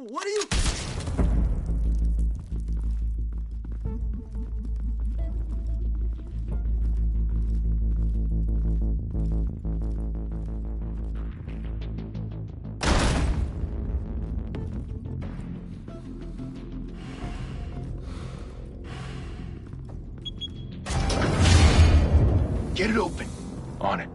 What are you... Get it open. On it.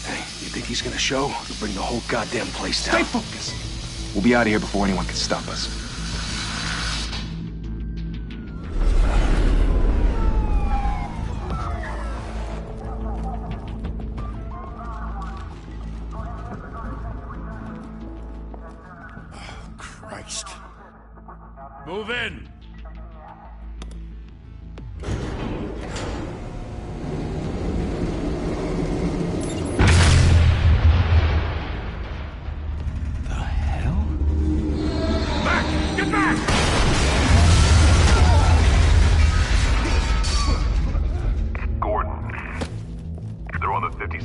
Hey, you think he's gonna show? He'll bring the whole goddamn place down. Stay focused! We'll be out of here before anyone can stop us. Christ. Move in!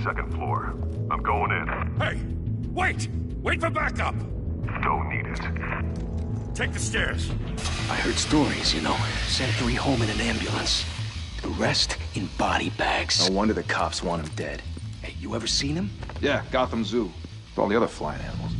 Second floor. I'm going in. Hey! Wait! Wait for backup! Don't need it. Take the stairs. I heard stories, you know. Sent 3 home in an ambulance. The rest in body bags. No wonder the cops want him dead. Hey, you ever seen him? Yeah, Gotham Zoo. With all the other flying animals.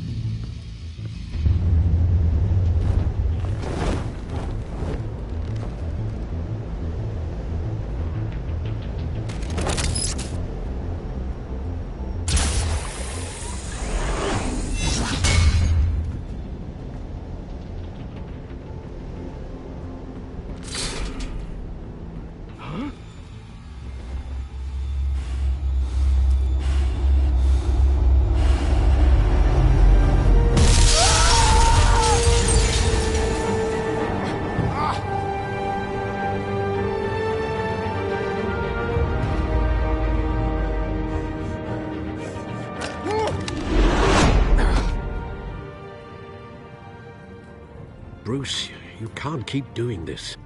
Bruce, you can't keep doing this.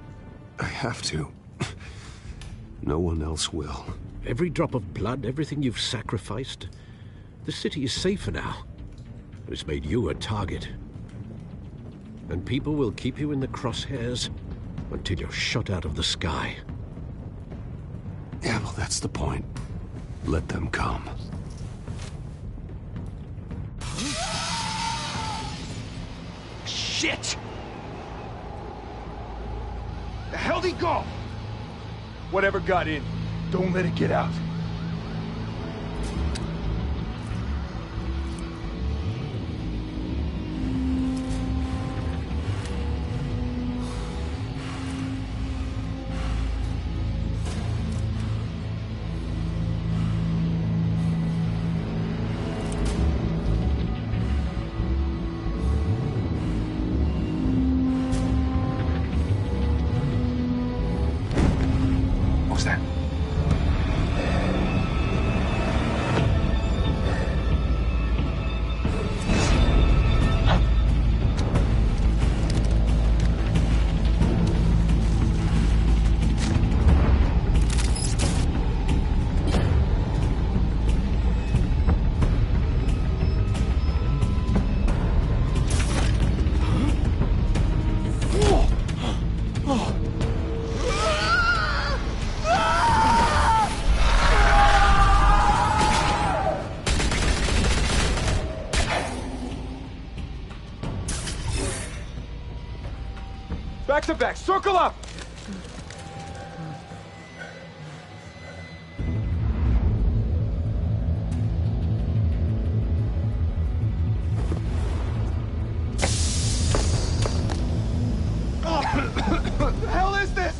I have to. No one else will. Every drop of blood, everything you've sacrificed. The city is safer now. It's made you a target. And people will keep you in the crosshairs until you're shot out of the sky. Yeah, well, that's the point. Let them come. Shit! The hell'd he go? Whatever got in, don't let it get out. What was that? Back to back, circle up! What the hell is this?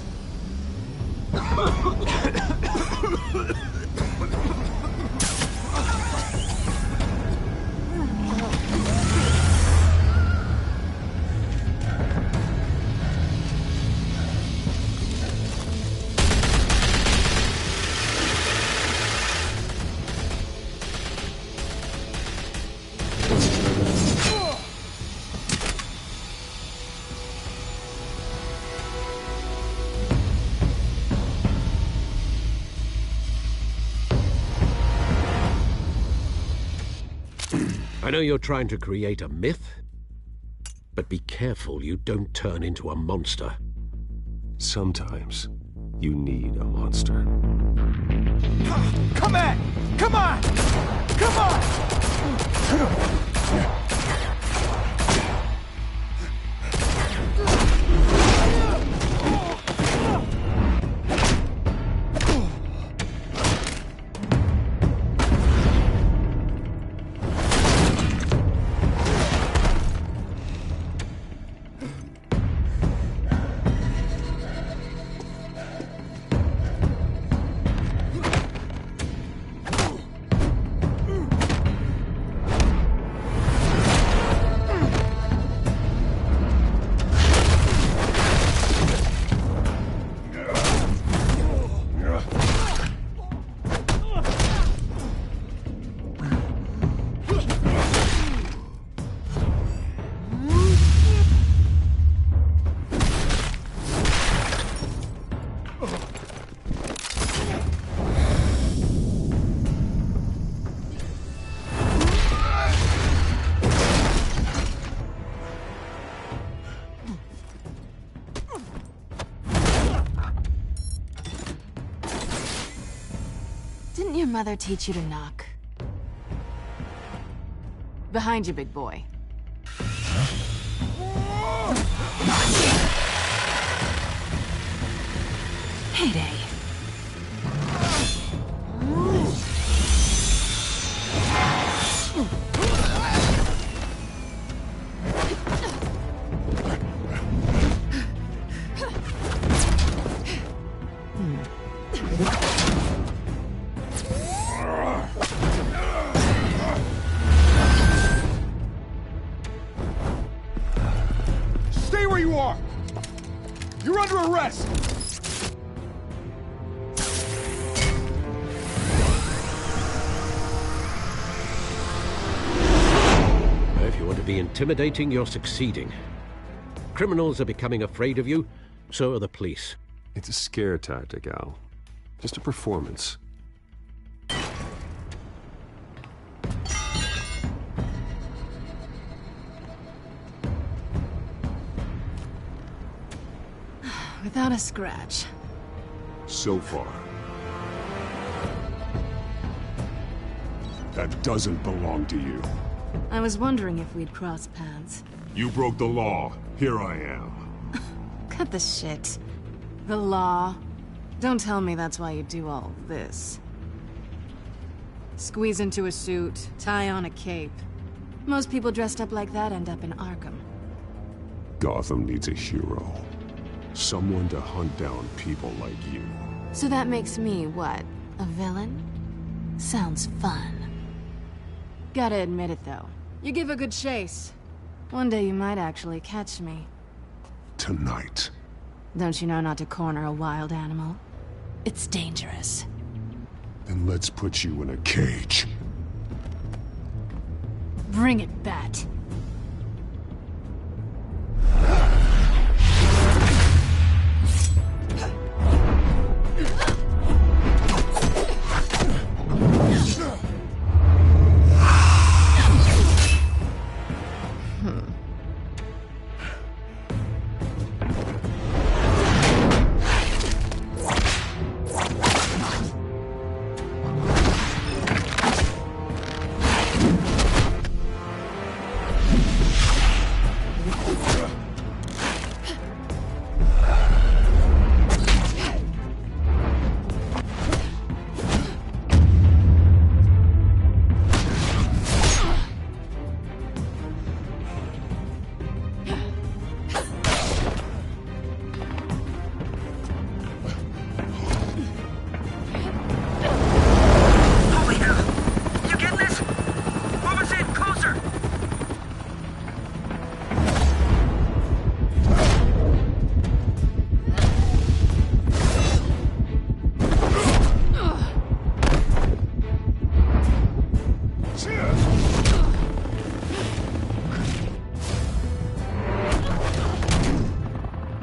I know you're trying to create a myth, but be careful you don't turn into a monster. Sometimes you need a monster. Come on! Come on! Come on! Didn't your mother teach you to knock? Behind you, big boy. Heyday. Stay where you are! You're under arrest! If you want to be intimidating, you're succeeding. Criminals are becoming afraid of you, so are the police. It's a scare tactic, Al. Just a performance. Without a scratch. So far. That doesn't belong to you. I was wondering if we'd cross paths. You broke the law. Here I am. Cut the shit. The law. Don't tell me that's why you do all this. Squeeze into a suit, tie on a cape. Most people dressed up like that end up in Arkham. Gotham needs a hero. Someone to hunt down people like you. So that makes me, what, a villain? Sounds fun. Gotta admit it, though. You give a good chase. One day you might actually catch me. Tonight. Don't you know not to corner a wild animal? It's dangerous. Then let's put you in a cage. Bring it, Bat.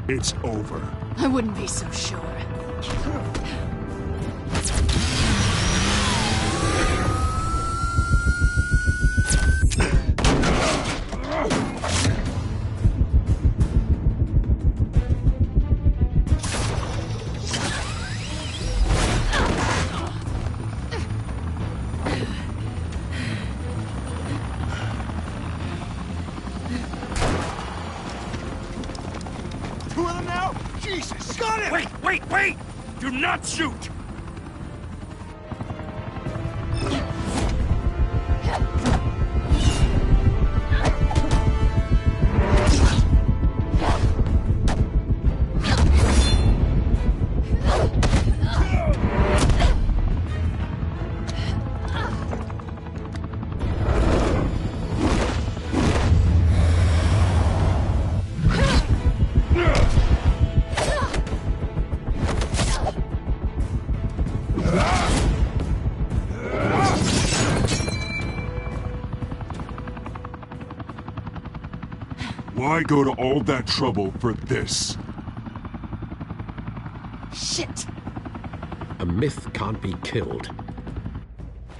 It's over. I wouldn't be so sure. two of them now? Jesus! Got him! Wait! Do not shoot! Why go to all that trouble for this? Shit! A myth can't be killed.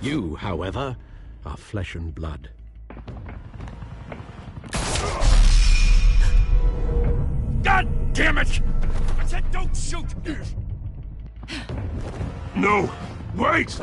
You, however, are flesh and blood. God damn it! I said don't shoot! No! Wait!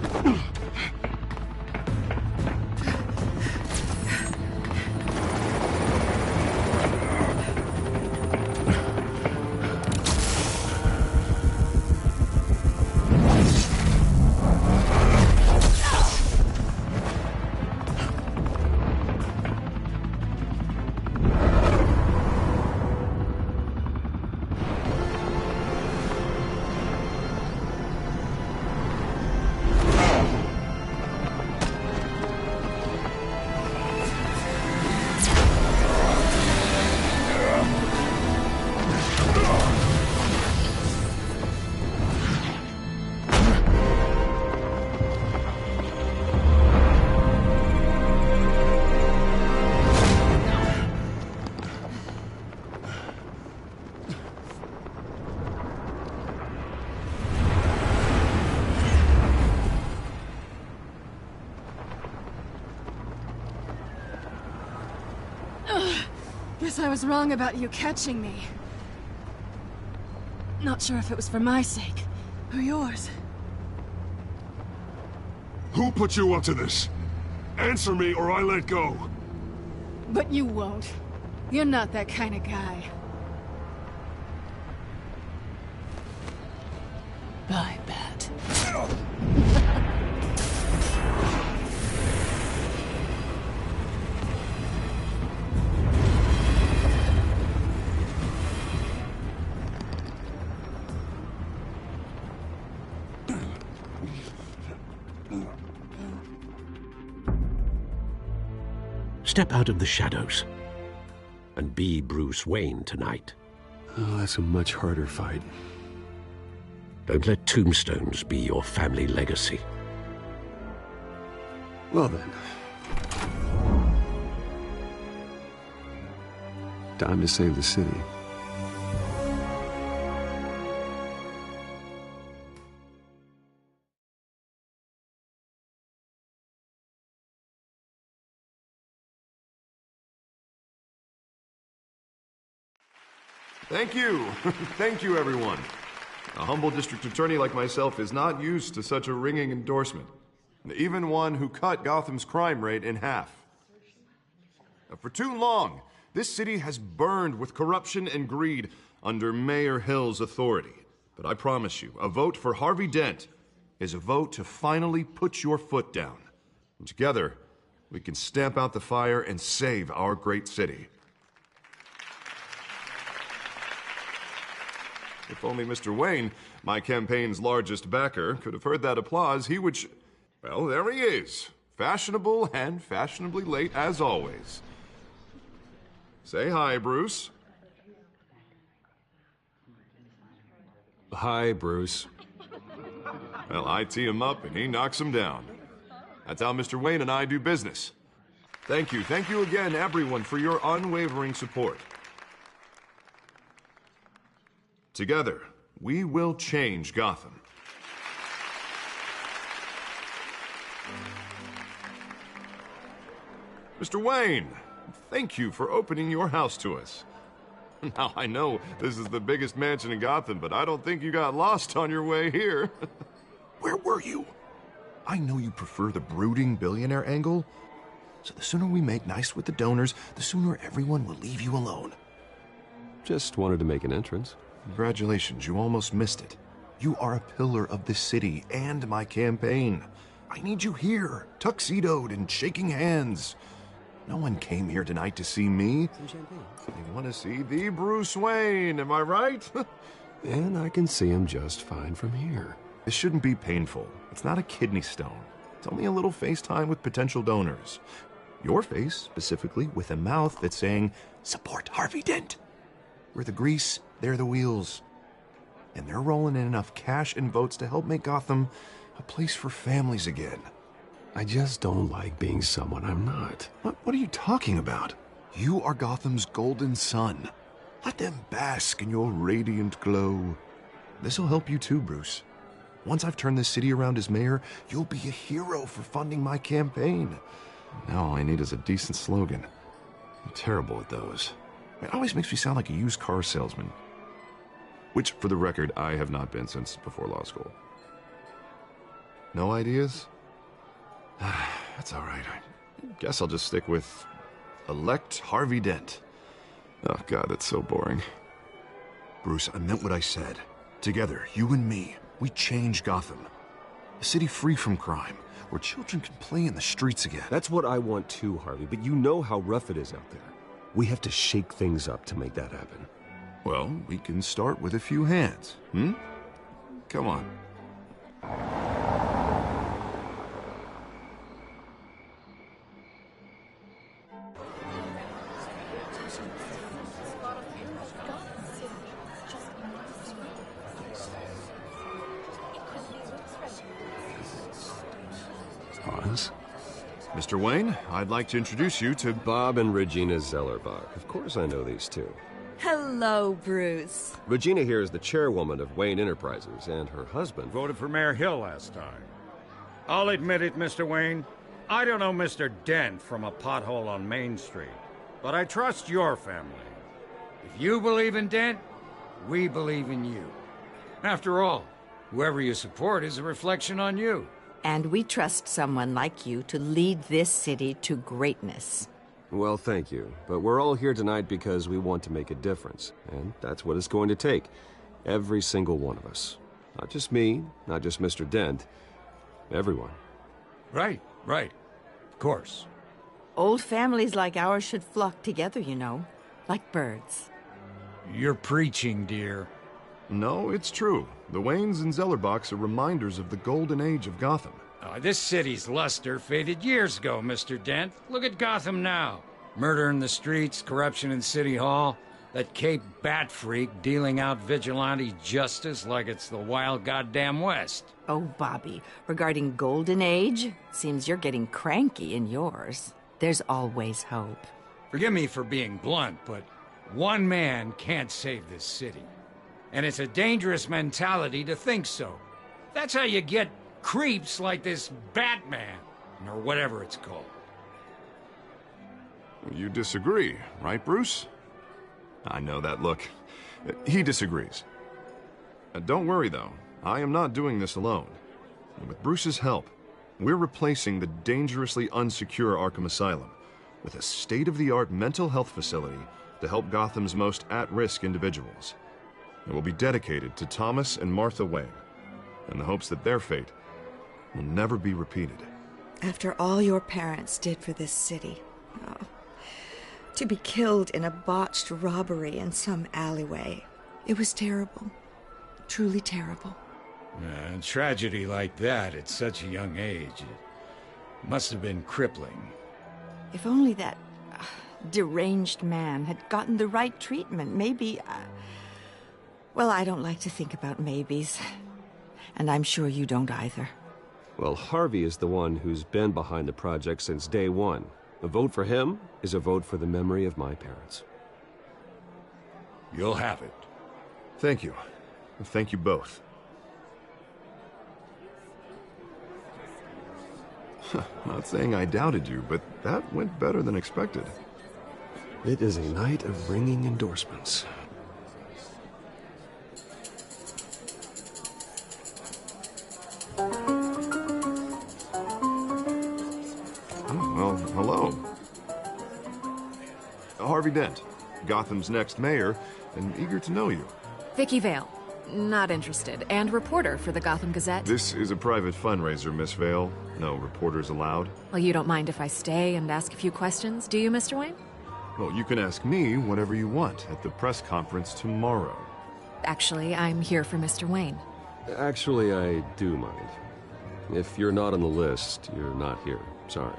Guess I was wrong about you catching me. Not sure if it was for my sake, or yours. Who put you up to this? Answer me or I let go. But you won't. You're not that kind of guy. I bet. Step out of the shadows and be Bruce Wayne tonight. Oh, that's a much harder fight. Don't let tombstones be your family legacy. Well then. Time to save the city. Thank you. Thank you, everyone. A humble district attorney like myself is not used to such a ringing endorsement. Even one who cut Gotham's crime rate in half. For too long, this city has burned with corruption and greed under Mayor Hill's authority. But I promise you, a vote for Harvey Dent is a vote to finally put your foot down. And together, we can stamp out the fire and save our great city. If only Mr. Wayne, my campaign's largest backer, could have heard that applause, he would well, there he is. Fashionable and fashionably late as always. Say hi, Bruce. Hi, Bruce. Well, I tee him up and he knocks him down. That's how Mr. Wayne and I do business. Thank you again, everyone, for your unwavering support. Together, we will change Gotham. Mr. Wayne, thank you for opening your house to us. Now, I know this is the biggest mansion in Gotham, but I don't think you got lost on your way here. Where were you? I know you prefer the brooding billionaire angle, so the sooner we make nice with the donors, the sooner everyone will leave you alone. Just wanted to make an entrance. Congratulations, you almost missed it. You are a pillar of this city and my campaign. I need you here, tuxedoed and shaking hands. No one came here tonight to see me. Some champagne. They want to see the Bruce Wayne, am I right? And I can see him just fine from here. This shouldn't be painful. It's not a kidney stone. It's only a little FaceTime with potential donors. Your face, specifically, with a mouth that's saying, support Harvey Dent. We're the grease, they're the wheels. And they're rolling in enough cash and votes to help make Gotham a place for families again. I just don't like being someone I'm not. What are you talking about? You are Gotham's golden sun. Let them bask in your radiant glow. This'll help you too, Bruce. Once I've turned this city around as mayor, you'll be a hero for funding my campaign. Now all I need is a decent slogan. I'm terrible at those. It always makes me sound like a used car salesman. Which, for the record, I have not been since before law school. No ideas? That's all right. I guess I'll just stick with elect Harvey Dent. Oh, God, that's so boring. Bruce, I meant what I said. Together, you and me, we change Gotham. A city free from crime, where children can play in the streets again. That's what I want too, Harvey, but you know how rough it is out there. We have to shake things up to make that happen. Well, we can start with a few hands, Come on. Pause. Mr. Wayne, I'd like to introduce you to Bob and Regina Zellerbach. Of course I know these two. Hello, Bruce. Regina here is the chairwoman of Wayne Enterprises, and her husband Voted for Mayor Hill last time. I'll admit it, Mr. Wayne. I don't know Mr. Dent from a pothole on Main Street, but I trust your family. If you believe in Dent, we believe in you. After all, whoever you support is a reflection on you. And we trust someone like you to lead this city to greatness. Well, thank you. But we're all here tonight because we want to make a difference. And that's what it's going to take. Every single one of us. Not just me, not just Mr. Dent. Everyone. Right. Of course. Old families like ours should flock together, you know. Like birds. You're preaching, dear. No, it's true. The Waynes and Zellerbachs are reminders of the golden age of Gotham. This city's luster faded years ago, Mr. Dent. Look at Gotham now. Murder in the streets, corruption in City Hall, that Cape Bat freak dealing out vigilante justice like it's the wild goddamn West. Oh, Bobby, regarding Golden Age, seems you're getting cranky in yours. There's always hope. Forgive me for being blunt, but one man can't save this city. And it's a dangerous mentality to think so. That's how you get creeps like this Batman, or whatever it's called. You disagree, right, Bruce? I know that look. He disagrees. Don't worry, though. I am not doing this alone. And with Bruce's help, we're replacing the dangerously unsecure Arkham Asylum with a state-of-the-art mental health facility to help Gotham's most at-risk individuals. It will be dedicated to Thomas and Martha Wayne, in the hopes that their fate will never be repeated. After all your parents did for this city, to be killed in a botched robbery in some alleyway, it was terrible. Truly terrible. A tragedy like that at such a young age, it must have been crippling. If only that deranged man had gotten the right treatment, maybe... Well, I don't like to think about maybes. And I'm sure you don't either. Well, Harvey is the one who's been behind the project since day one. A vote for him is a vote for the memory of my parents. You'll have it. Thank you. Thank you both. Not saying I doubted you, but that went better than expected. It is a night of ringing endorsements. Well, hello. Harvey Dent, Gotham's next mayor, and eager to know you. Vicky Vale. Not interested. And reporter for the Gotham Gazette. This is a private fundraiser, Miss Vale. No reporters allowed. Well, you don't mind if I stay and ask a few questions, do you, Mr. Wayne? Well, you can ask me whatever you want at the press conference tomorrow. Actually, I'm here for Mr. Wayne. Actually, I do mind. If you're not on the list, you're not here. Sorry.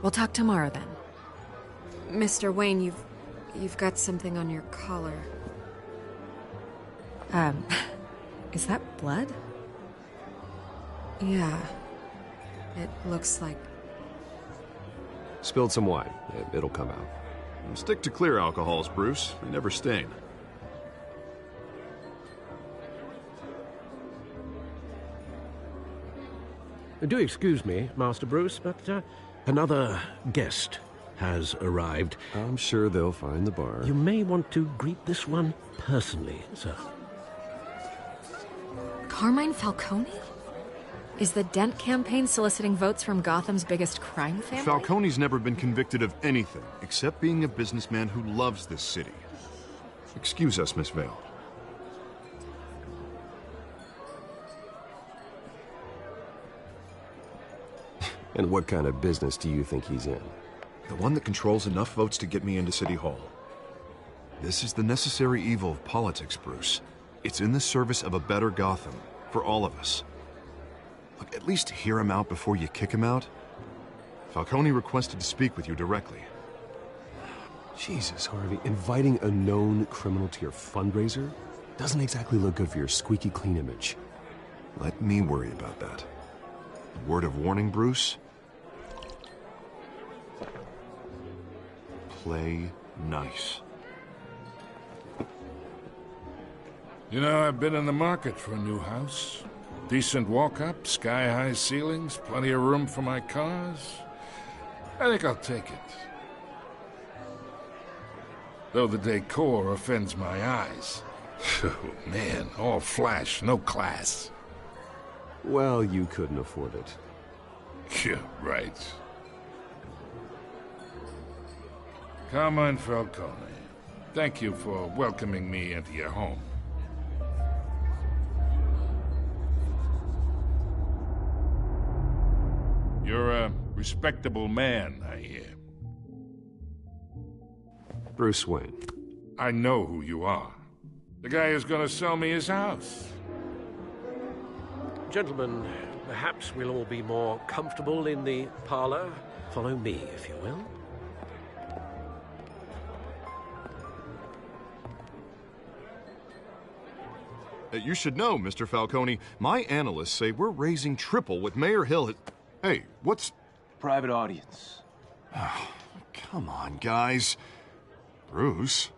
We'll talk tomorrow then. Mr. Wayne, you've got something on your collar. Is that blood? Yeah. It looks like... Spilled some wine. It'll come out. Stick to clear alcohols, Bruce. They never stain. Do excuse me, Master Bruce, but another guest has arrived. I'm sure they'll find the bar. You may want to greet this one personally, sir. Carmine Falcone? Is the Dent campaign soliciting votes from Gotham's biggest crime family? Falcone's never been convicted of anything except being a businessman who loves this city. Excuse us, Miss Vale. And what kind of business do you think he's in? The one that controls enough votes to get me into City Hall. This is the necessary evil of politics, Bruce. It's in the service of a better Gotham, for all of us. Look, at least hear him out before you kick him out. Falcone requested to speak with you directly. Jesus, Harvey, inviting a known criminal to your fundraiser doesn't exactly look good for your squeaky clean image. Let me worry about that. Word of warning, Bruce? Play nice. You know, I've been in the market for a new house. Decent walk-up, sky-high ceilings, plenty of room for my cars. I think I'll take it. Though the decor offends my eyes. Oh, man, all flash, no class. Well, you couldn't afford it. Yeah, right. Carmine Falcone, thank you for welcoming me into your home. You're a respectable man, I hear. Bruce Wayne. I know who you are. The guy who's gonna sell me his house. Gentlemen, perhaps we'll all be more comfortable in the parlor. Follow me, if you will. You should know, Mr. Falcone, my analysts say we're raising triple what Mayor Hill had... Hey, what's... Private audience. Oh, come on, guys. Bruce?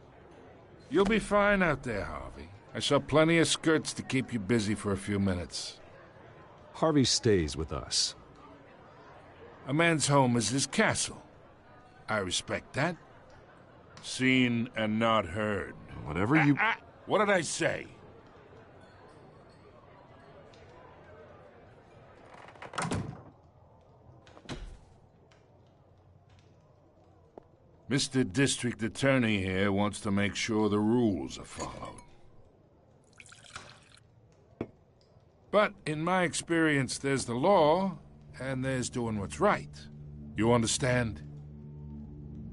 You'll be fine out there, Harvey. I saw plenty of skirts to keep you busy for a few minutes. Harvey stays with us. A man's home is his castle. I respect that. Seen and not heard. Whatever you... What did I say? Mr. District Attorney here wants to make sure the rules are followed. But in my experience, there's the law, and there's doing what's right. You understand?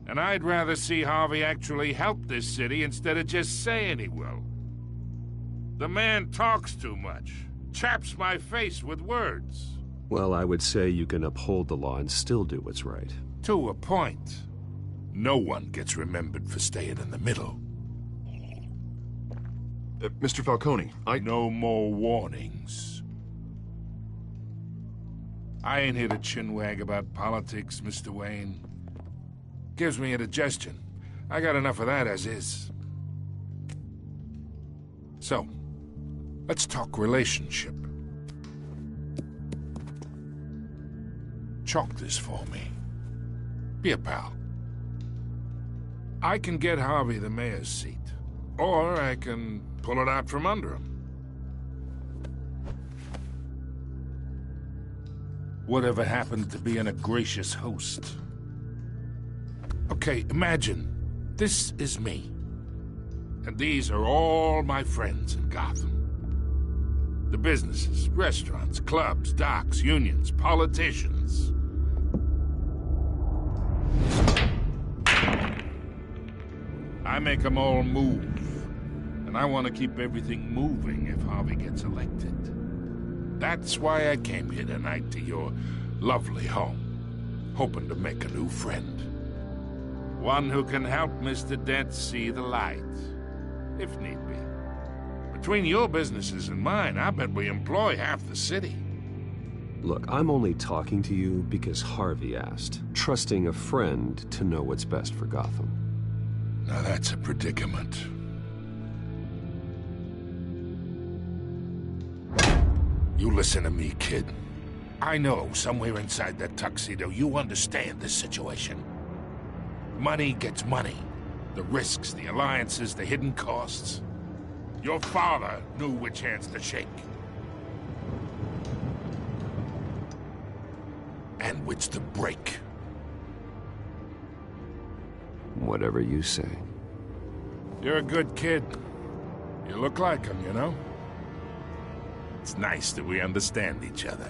And I'd rather see Harvey actually help this city instead of just saying he will. The man talks too much, chaps my face with words. Well, I would say you can uphold the law and still do what's right. To a point. No one gets remembered for staying in the middle. Mr. Falcone, No more warnings. I ain't here to chinwag about politics, Mr. Wayne. Gives me indigestion. I got enough of that as is. So, let's talk relationship. Chalk this for me. Be a pal. I can get Harvey the mayor's seat, or I can pull it out from under him. Whatever happened to being a gracious host? Okay, imagine This is me. And these are all my friends in Gotham. The businesses, restaurants, clubs, docks, unions, politicians. I make them all move. And I want to keep everything moving if Harvey gets elected. That's why I came here tonight to your lovely home, hoping to make a new friend. One who can help Mr. Dent see the light, if need be. Between your businesses and mine, I bet we employ half the city. Look, I'm only talking to you because Harvey asked, trusting a friend to know what's best for Gotham. Now that's a predicament. You listen to me, kid. I know somewhere inside that tuxedo you understand this situation. Money gets money. The risks, the alliances, the hidden costs. Your father knew which hands to shake. And which to break. Whatever you say. You're a good kid. You look like him, you know? It's nice that we understand each other.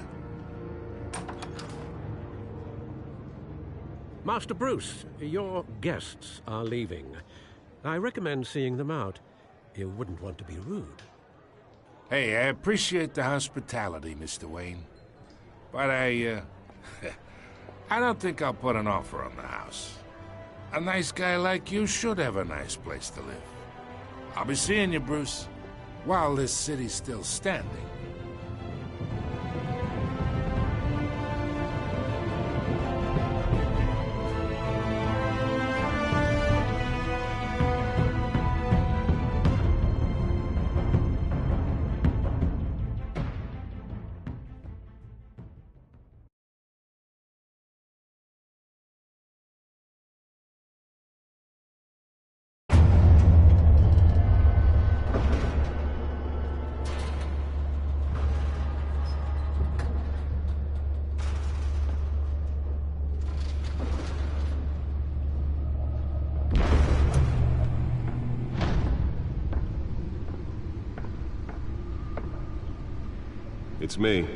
Master Bruce, your guests are leaving. I recommend seeing them out. You wouldn't want to be rude. Hey, I appreciate the hospitality, Mr. Wayne. But I don't think I'll put an offer on the house. A nice guy like you should have a nice place to live. I'll be seeing you, Bruce, while this city's still standing. It's me.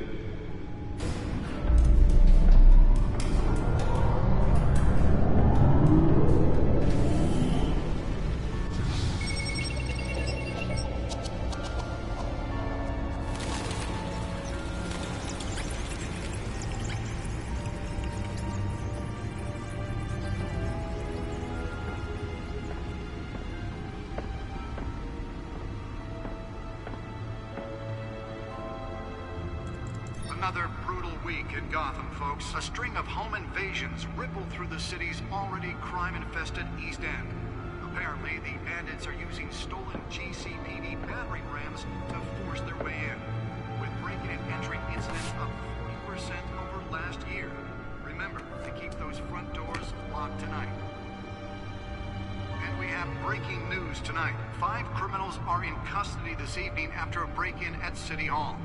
Another brutal week in Gotham, folks. A string of home invasions ripple through the city's already crime-infested East End. Apparently, the bandits are using stolen GCPD battering rams to force their way in, with breaking and entering incidents up 40% over last year. Remember to keep those front doors locked tonight. And we have breaking news tonight. 5 criminals are in custody this evening after a break-in at City Hall.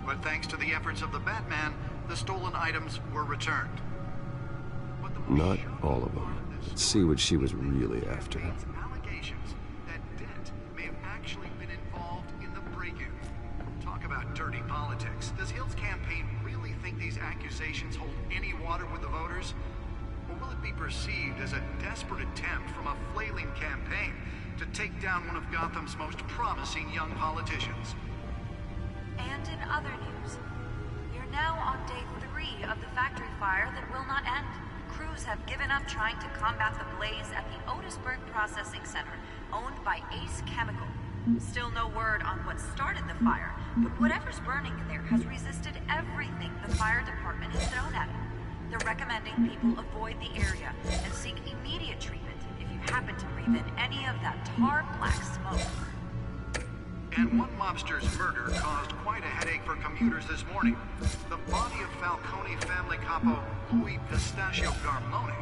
But thanks to the efforts of the Batman, the stolen items were returned. Not all of them. Let's see what she was really after. Allegations that Dent may have actually been involved in the break-in. Talk about dirty politics. Does Hill's campaign really think these accusations hold any water with the voters? Or will it be perceived as a desperate attempt from a flailing campaign to take down one of Gotham's most promising young politicians? And in other news, you're now on day 3 of the factory fire that will not end. Crews have given up trying to combat the blaze at the Otisburg Processing Center, owned by Ace Chemical. Still no word on what started the fire, but whatever's burning in there has resisted everything the fire department has thrown at it. They're recommending people avoid the area and seek immediate treatment if you happen to breathe in any of that tar black smoke. And one mobster's murder caused quite a headache for commuters this morning. The body of Falcone family capo Louis Pistachio Garmone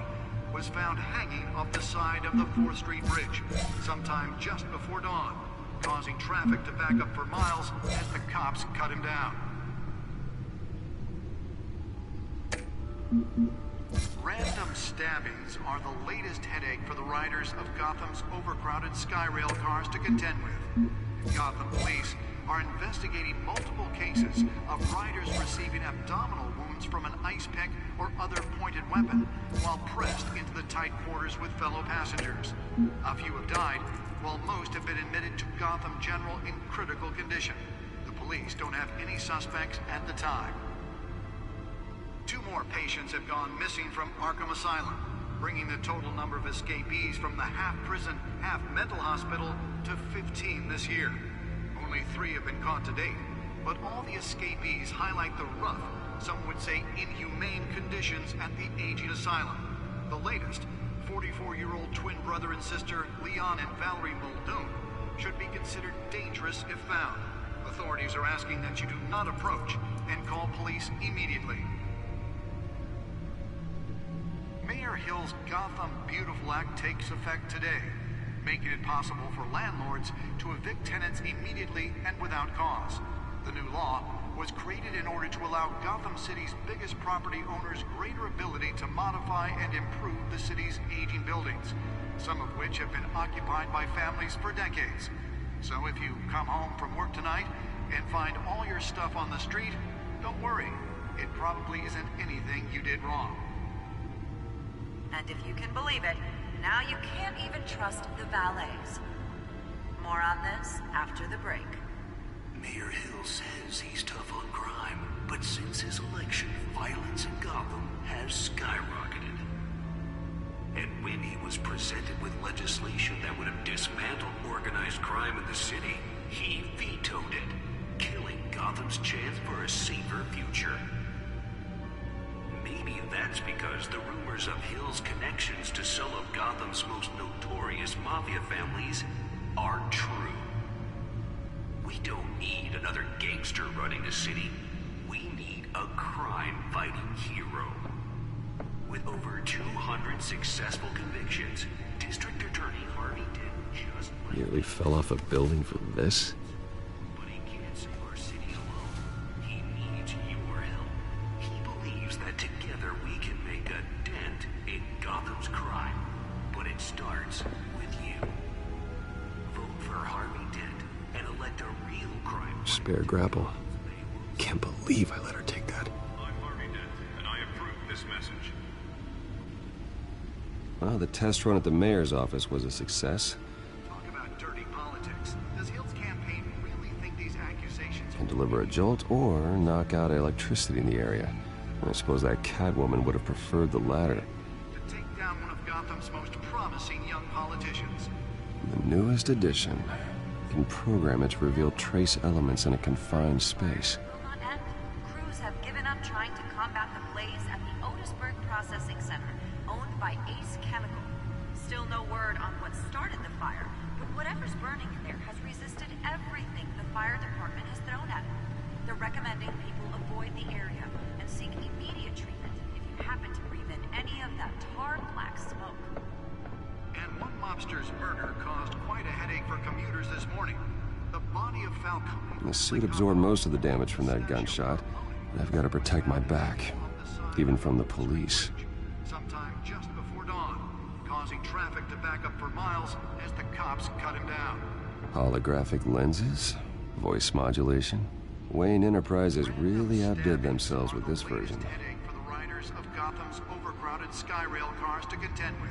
was found hanging off the side of the 4th Street Bridge sometime just before dawn, causing traffic to back up for miles as the cops cut him down. Random stabbings are the latest headache for the riders of Gotham's overcrowded Skyrail cars to contend with. Gotham police are investigating multiple cases of riders receiving abdominal wounds from an ice pick or other pointed weapon while pressed into the tight quarters with fellow passengers. A few have died, while most have been admitted to Gotham General in critical condition. The police don't have any suspects at the time. 2 more patients have gone missing from Arkham Asylum, bringing the total number of escapees from the half-prison, half-mental hospital to 15 this year. Only 3 have been caught to date, but all the escapees highlight the rough, some would say inhumane conditions at the aging asylum. The latest, 44-year-old twin brother and sister Leon and Valerie Muldoon, should be considered dangerous if found. Authorities are asking that you do not approach and call police immediately. Mayor Hill's Gotham Beautiful Act takes effect today, making it possible for landlords to evict tenants immediately and without cause. The new law was created in order to allow Gotham City's biggest property owners greater ability to modify and improve the city's aging buildings, some of which have been occupied by families for decades. So if you come home from work tonight and find all your stuff on the street, don't worry. It probably isn't anything you did wrong. And if you can believe it, now you can't even trust the valets. More on this after the break. Mayor Hill says he's tough on crime, but since his election, violence in Gotham has skyrocketed. And when he was presented with legislation that would have dismantled organized crime in the city, he vetoed it, killing Gotham's chance for a safer future. Maybe that's because the rumors of Hill's connections to some of Gotham's most notorious mafia families are true. We don't need another gangster running the city. We need a crime-fighting hero. With over 200 successful convictions, District Attorney Harvey Dent just Nearly fell off a building for this? But he can't save our city alone. He needs your help. He believes that together we can make a dent in Gotham's crime. But it starts with you. Vote for Harvey Dent and elect a real crime. Spare grapple. Can't believe I let her take that. I'm Harvey Dent, and I approve this message. Well, the test run at the mayor's office was a success. Talk about dirty politics. Does Hill's campaign really think these accusations Can deliver a jolt or knock out electricity in the area. I suppose that Catwoman would have preferred the latter. to take down one of Gotham's most promising young politicians? The newest addition can program it to reveal trace elements in a confined space. Will not end. Crews have given up trying to combat the blaze at the Otisburg Processing Center, owned by Ace Chemical. Still no word on what started the fire, but whatever's burning in there has resisted everything the fire department has thrown at it. They're recommending people avoid the area and seek immediate treatment if you happen to breathe in any of that tar black smoke. And one mobster's murder caused quite a headache for commuters this morning. The body of Falcone. The suit absorbed most of the damage from that gunshot, and I've got to protect my back, even from the police. Sometime just before dawn, causing traffic to back up for miles as the cops cut him down. Holographic lenses? Voice modulation? Wayne Enterprises really outdid themselves with this version. Headache for the riders of Gotham's overcrowded Skyrail cars to contend with.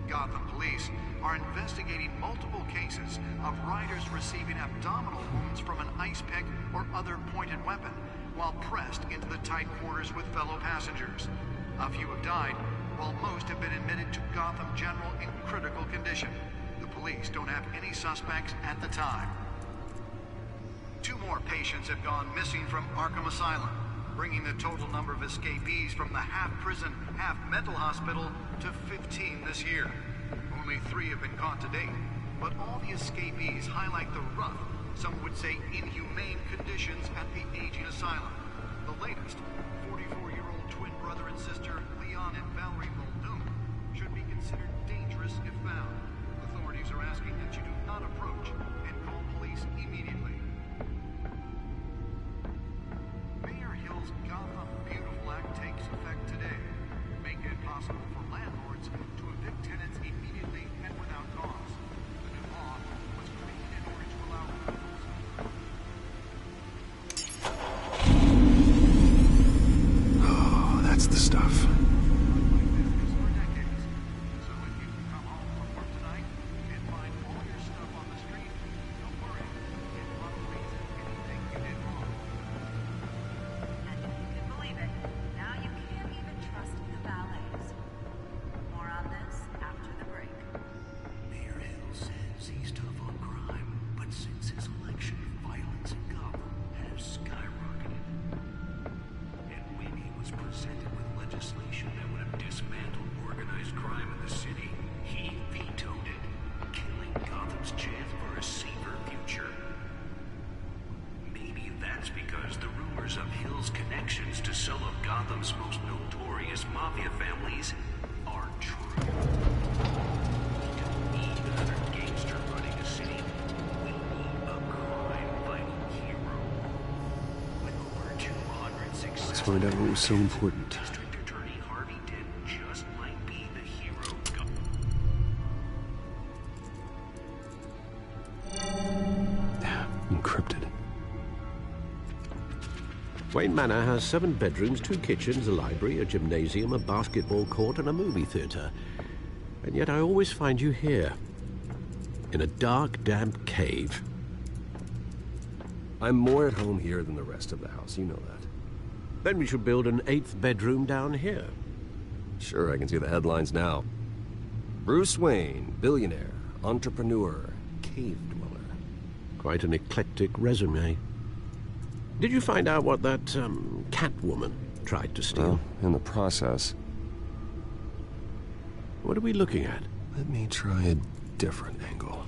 Gotham police are investigating multiple cases of riders receiving abdominal wounds from an ice pick or other pointed weapon while pressed into the tight quarters with fellow passengers. A few have died, while most have been admitted to Gotham General in critical condition. The police don't have any suspects at the time. 2 more patients have gone missing from Arkham Asylum, bringing the total number of escapees from the half-prison, half-mental hospital to 15 this year. Only 3 have been caught to date, but all the escapees highlight the rough, some would say inhumane conditions at the aging asylum. The latest, 44-year-old twin brother and sister Leon and Valerie Muldoon, should be considered dangerous if found. Authorities are asking that you do not approach and call police immediately. Mayor Hill's Gotham Beautiful Act takes effect today, making it possible find out what was so important. District Attorney Harvey Dent just might be the hero. Encrypted. Wayne Manor has 7 bedrooms, 2 kitchens, a library, a gymnasium, a basketball court, and a movie theater. And yet I always find you here, in a dark, damp cave. I'm more at home here than the rest of the house, you know that. Then we should build an 8th bedroom down here. Sure, I can see the headlines now. Bruce Wayne, billionaire, entrepreneur, cave dweller. Quite an eclectic resume. Did you find out what that, Catwoman tried to steal? Well, in the process. What are we looking at? Let me try a different angle.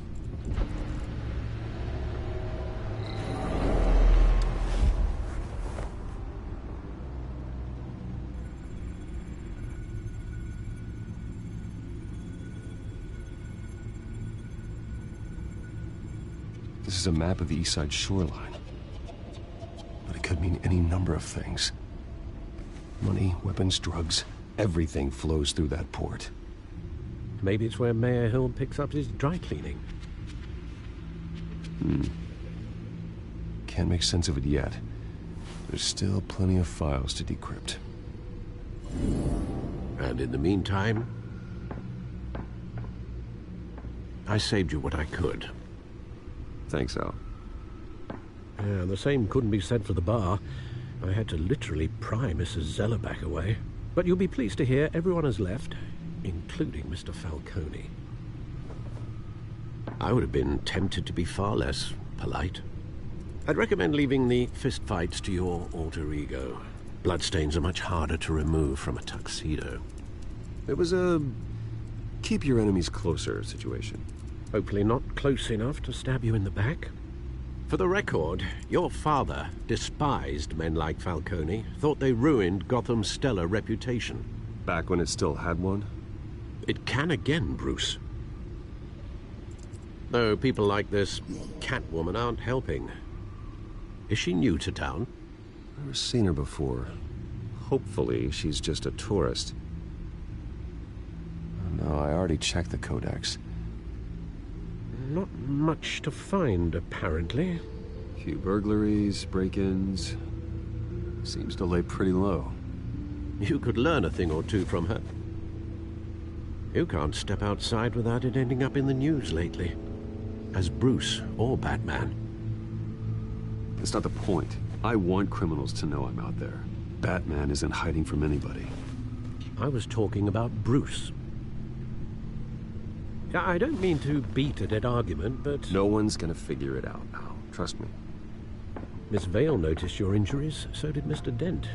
This is a map of the East Side shoreline. But it could mean any number of things. Money, weapons, drugs, everything flows through that port. Maybe it's where Mayor Hill picks up his dry cleaning. Can't make sense of it yet. There's still plenty of files to decrypt. And in the meantime, I saved you what I could. Thanks, Al. Yeah, the same couldn't be said for the bar. I had to literally pry Mrs. Zeller back away. But you'll be pleased to hear everyone has left, including Mr. Falcone. I would have been tempted to be far less polite. I'd recommend leaving the fistfights to your alter ego. Bloodstains are much harder to remove from a tuxedo. It was a keep your enemies closer situation. Hopefully not close enough to stab you in the back. For the record, your father despised men like Falcone, thought they ruined Gotham's stellar reputation. Back when it still had one? It can again, Bruce. Though people like this Catwoman aren't helping. Is she new to town? Never seen her before. Hopefully, she's just a tourist. Oh, no, I already checked the codex. Not much to find, apparently. Few burglaries, break-ins. Seems to lay pretty low. You could learn a thing or two from her. You can't step outside without it ending up in the news lately. As Bruce or Batman. That's not the point. I want criminals to know I'm out there. Batman isn't hiding from anybody. I was talking about Bruce. I don't mean to beat a dead argument, but... No one's gonna figure it out now. Trust me. Miss Vale noticed your injuries, so did Mr. Dent.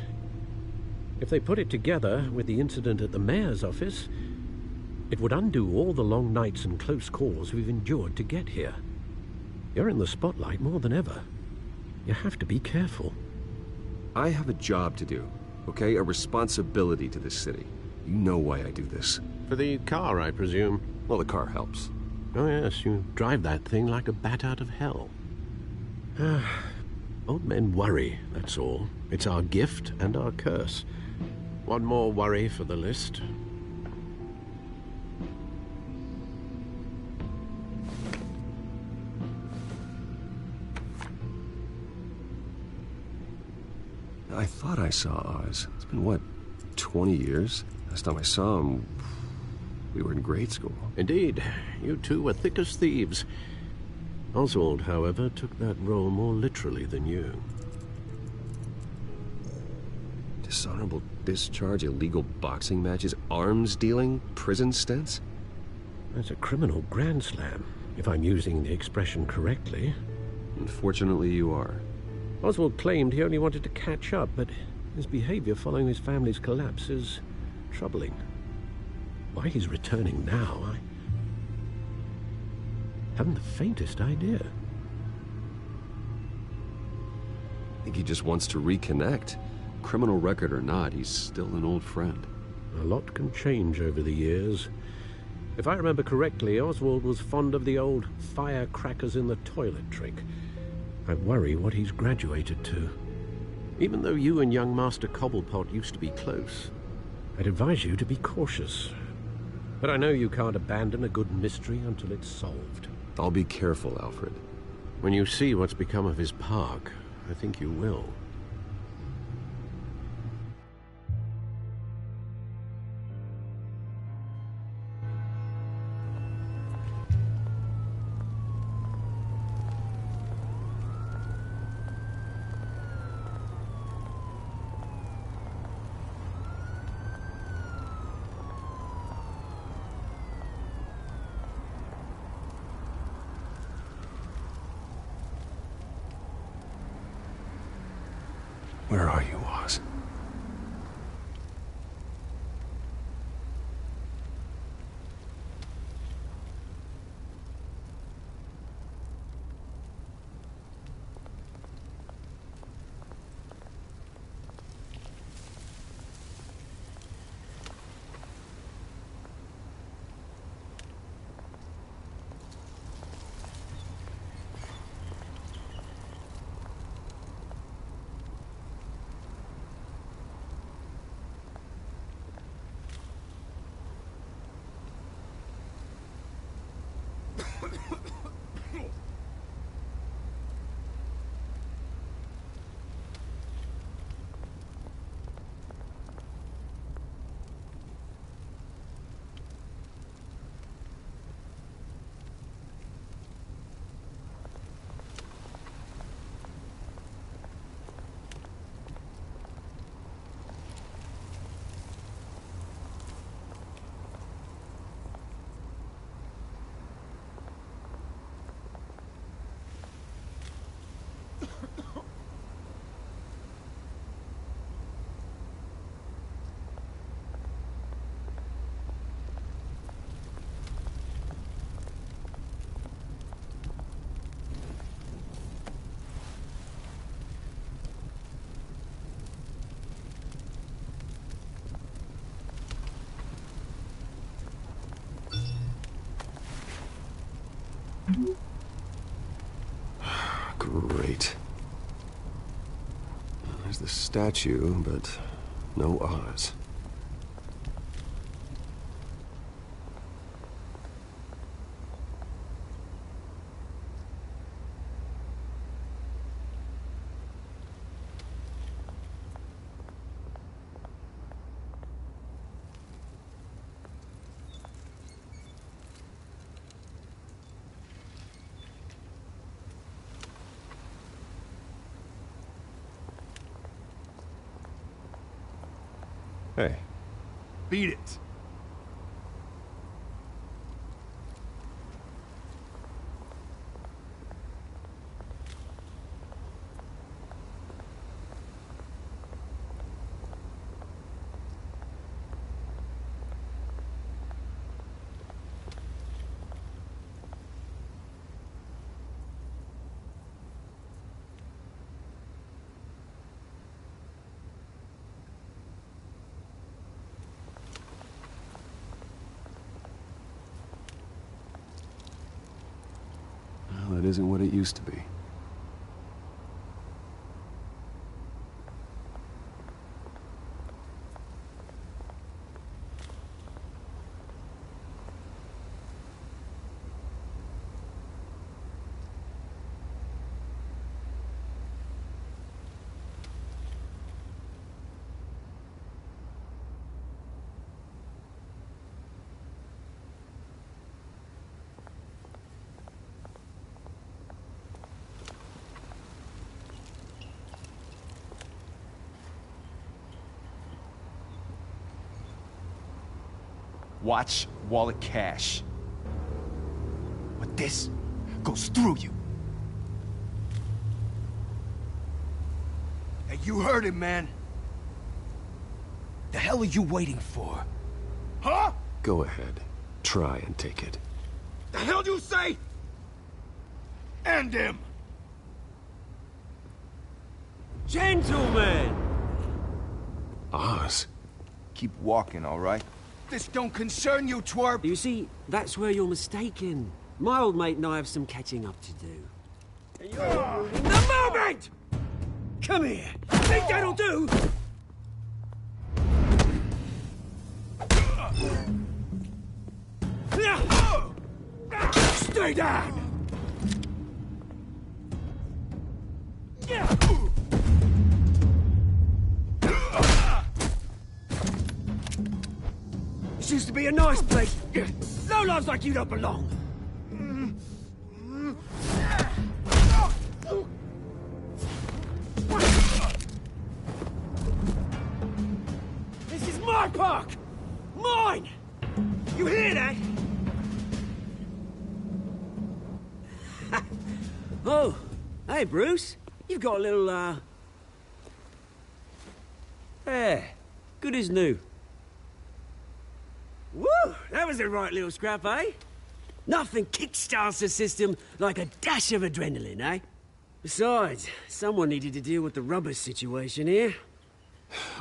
If they put it together with the incident at the mayor's office, it would undo all the long nights and close calls we've endured to get here. You're in the spotlight more than ever. You have to be careful. I have a job to do, okay? A responsibility to this city. You know why I do this. For the car, I presume. Well, the car helps. Oh, yes, you drive that thing like a bat out of hell. Old men worry, that's all. It's our gift and our curse. One more worry for the list. I thought I saw Oz. It's been, what, 20 years? Last time I saw him, we were in grade school. Indeed. You two were thick as thieves. Oswald, however, took that role more literally than you. Dishonorable discharge, illegal boxing matches, arms dealing, prison stints? That's a criminal grand slam, if I'm using the expression correctly. Unfortunately, you are. Oswald claimed he only wanted to catch up, but his behavior following his family's collapse is troubling. Why he's returning now, I haven't the faintest idea. I think he just wants to reconnect. Criminal record or not, he's still an old friend. A lot can change over the years. If I remember correctly, Oswald was fond of the old firecrackers in the toilet trick. I worry what he's graduated to. Even though you and young Master Cobblepot used to be close, I'd advise you to be cautious. But I know you can't abandon a good mystery until it's solved. I'll be careful, Alfred. When you see what's become of his park, I think you will. Where are you, Oz? Great. There's the statue, but no Oz. Hey. Beat it. Well, it isn't what it used to be. Watch wallet cash. But this goes through you. Hey, you heard him, man. The hell are you waiting for? Huh? Go ahead. Try and take it. The hell you say? End him! Gentlemen! Oz. Keep walking, all right? This don't concern you, twerp! You see, that's where you're mistaken. My old mate and I have some catching up to do. The moment! Come here. Think that'll do? Stay down! This used to be a nice place. Lowlifes like you don't belong. This is my park! Mine! You hear that? Oh, hey, Bruce. You've got a little, Yeah, good as new. Woo! That was a right little scrap, eh? Nothing kickstarts the system like a dash of adrenaline, eh? Besides, someone needed to deal with the rubber situation here.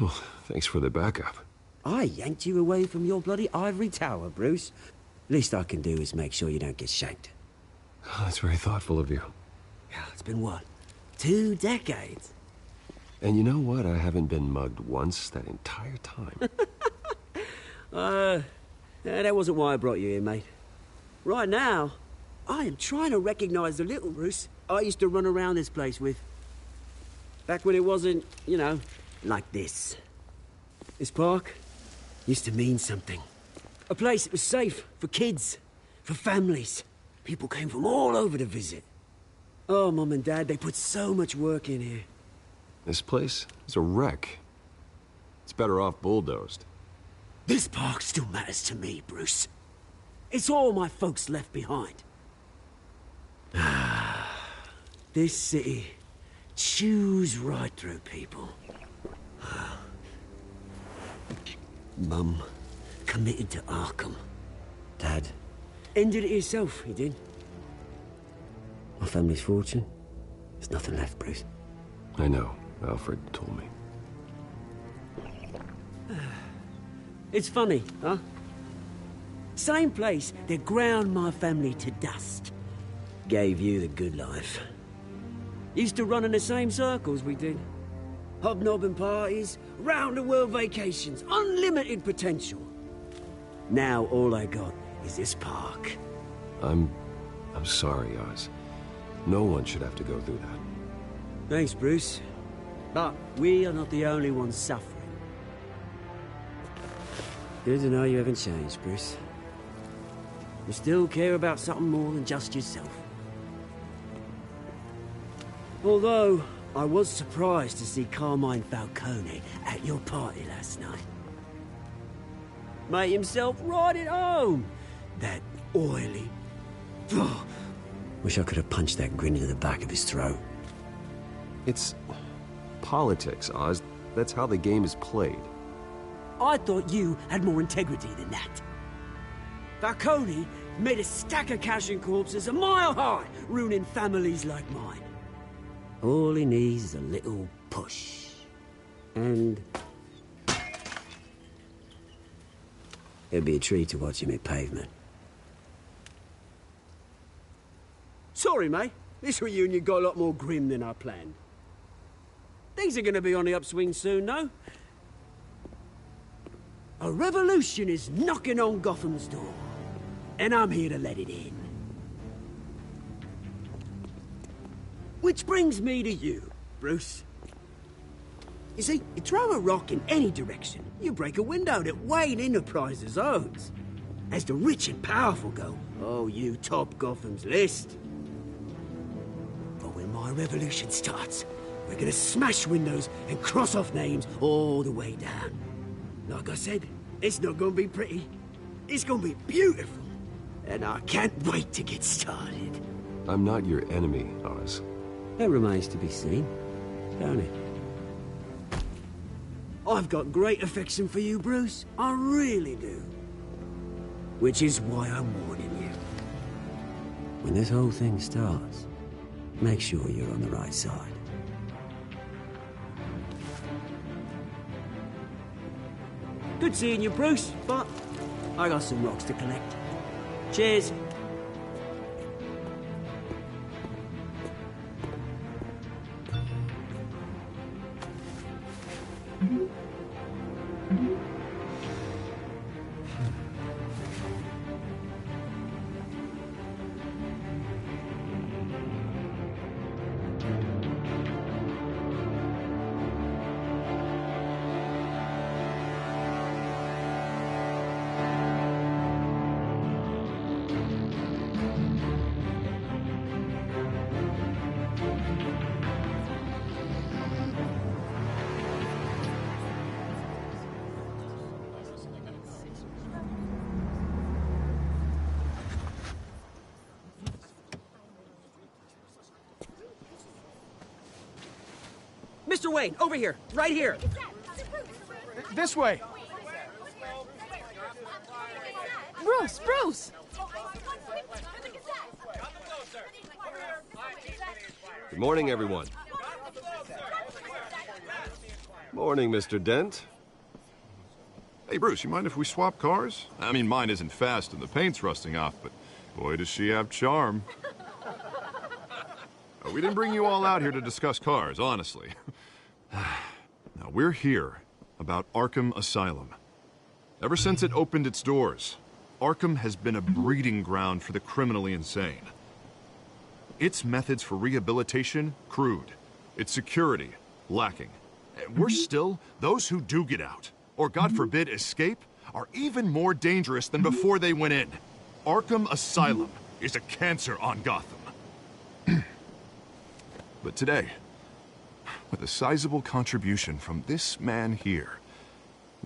Well, thanks for the backup. I yanked you away from your bloody ivory tower, Bruce. Least I can do is make sure you don't get shanked. Oh, that's very thoughtful of you. Yeah, it's been what? 2 decades? And you know what? I haven't been mugged once that entire time. That wasn't why I brought you here, mate. Right now, I am trying to recognize the little Bruce I used to run around this place with. Back when it wasn't, you know, like this. This park used to mean something. A place that was safe for kids, for families. People came from all over to visit. Oh, Mum and Dad, they put so much work in here. This place is a wreck. It's better off bulldozed. This park still matters to me, Bruce. It's all my folks left behind. This city chews right through people. Mum committed to Arkham. Dad ended it himself, he did. My family's fortune, there's nothing left, Bruce. I know. Alfred told me. It's funny, huh? Same place that ground my family to dust. Gave you the good life. Used to run in the same circles we did. Hobnobbing parties, round-the-world vacations, unlimited potential. Now all I got is this park. I'm sorry, Oz. No one should have to go through that. Thanks, Bruce. But we are not the only ones suffering. Good to know you haven't changed, Bruce. You still care about something more than just yourself. Although, I was surprised to see Carmine Falcone at your party last night. Made himself right at home. That oily... Wish I could have punched that grin into the back of his throat. It's politics, Oz. That's how the game is played. I thought you had more integrity than that. Falcone made a stack of cash and corpses a mile high, ruining families like mine. All he needs is a little push. And... it'd be a treat to watch him hit pavement. Sorry, mate. This reunion got a lot more grim than I planned. Things are gonna be on the upswing soon, no? A revolution is knocking on Gotham's door. And I'm here to let it in. Which brings me to you, Bruce. You see, you throw a rock in any direction, you break a window that Wayne Enterprises owns. As the rich and powerful go, oh, you top Gotham's list. But when my revolution starts, we're gonna smash windows and cross off names all the way down. Like I said, it's not gonna be pretty. It's gonna be beautiful. And I can't wait to get started. I'm not your enemy, Oz. That remains to be seen, don't it? I've got great affection for you, Bruce. I really do. Which is why I'm warning you. When this whole thing starts, make sure you're on the right side. Good seeing you, Bruce, but I got some rocks to collect. Cheers. Mr. Wayne, over here. Right here. This way. Bruce! Bruce! Good morning, everyone. Morning, Mr. Dent. Hey, Bruce, you mind if we swap cars? I mean, mine isn't fast and the paint's rusting off, but boy, does she have charm. We didn't bring you all out here to discuss cars, honestly. Now, we're here about Arkham Asylum. Ever since it opened its doors, Arkham has been a breeding ground for the criminally insane. Its methods for rehabilitation, crude. Its security, lacking. And worse still, those who do get out, or God forbid, escape, are even more dangerous than before they went in. Arkham Asylum is a cancer on Gotham. But today, with a sizable contribution from this man here,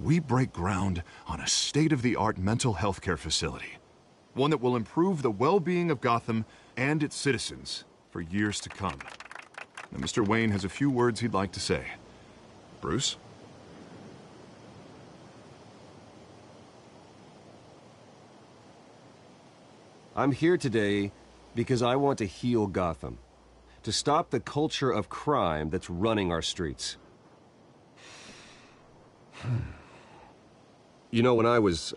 we break ground on a state-of-the-art mental health care facility. One that will improve the well-being of Gotham and its citizens for years to come. Now, Mr. Wayne has a few words he'd like to say. Bruce? I'm here today because I want to heal Gotham. To stop the culture of crime that's running our streets. You know, when I was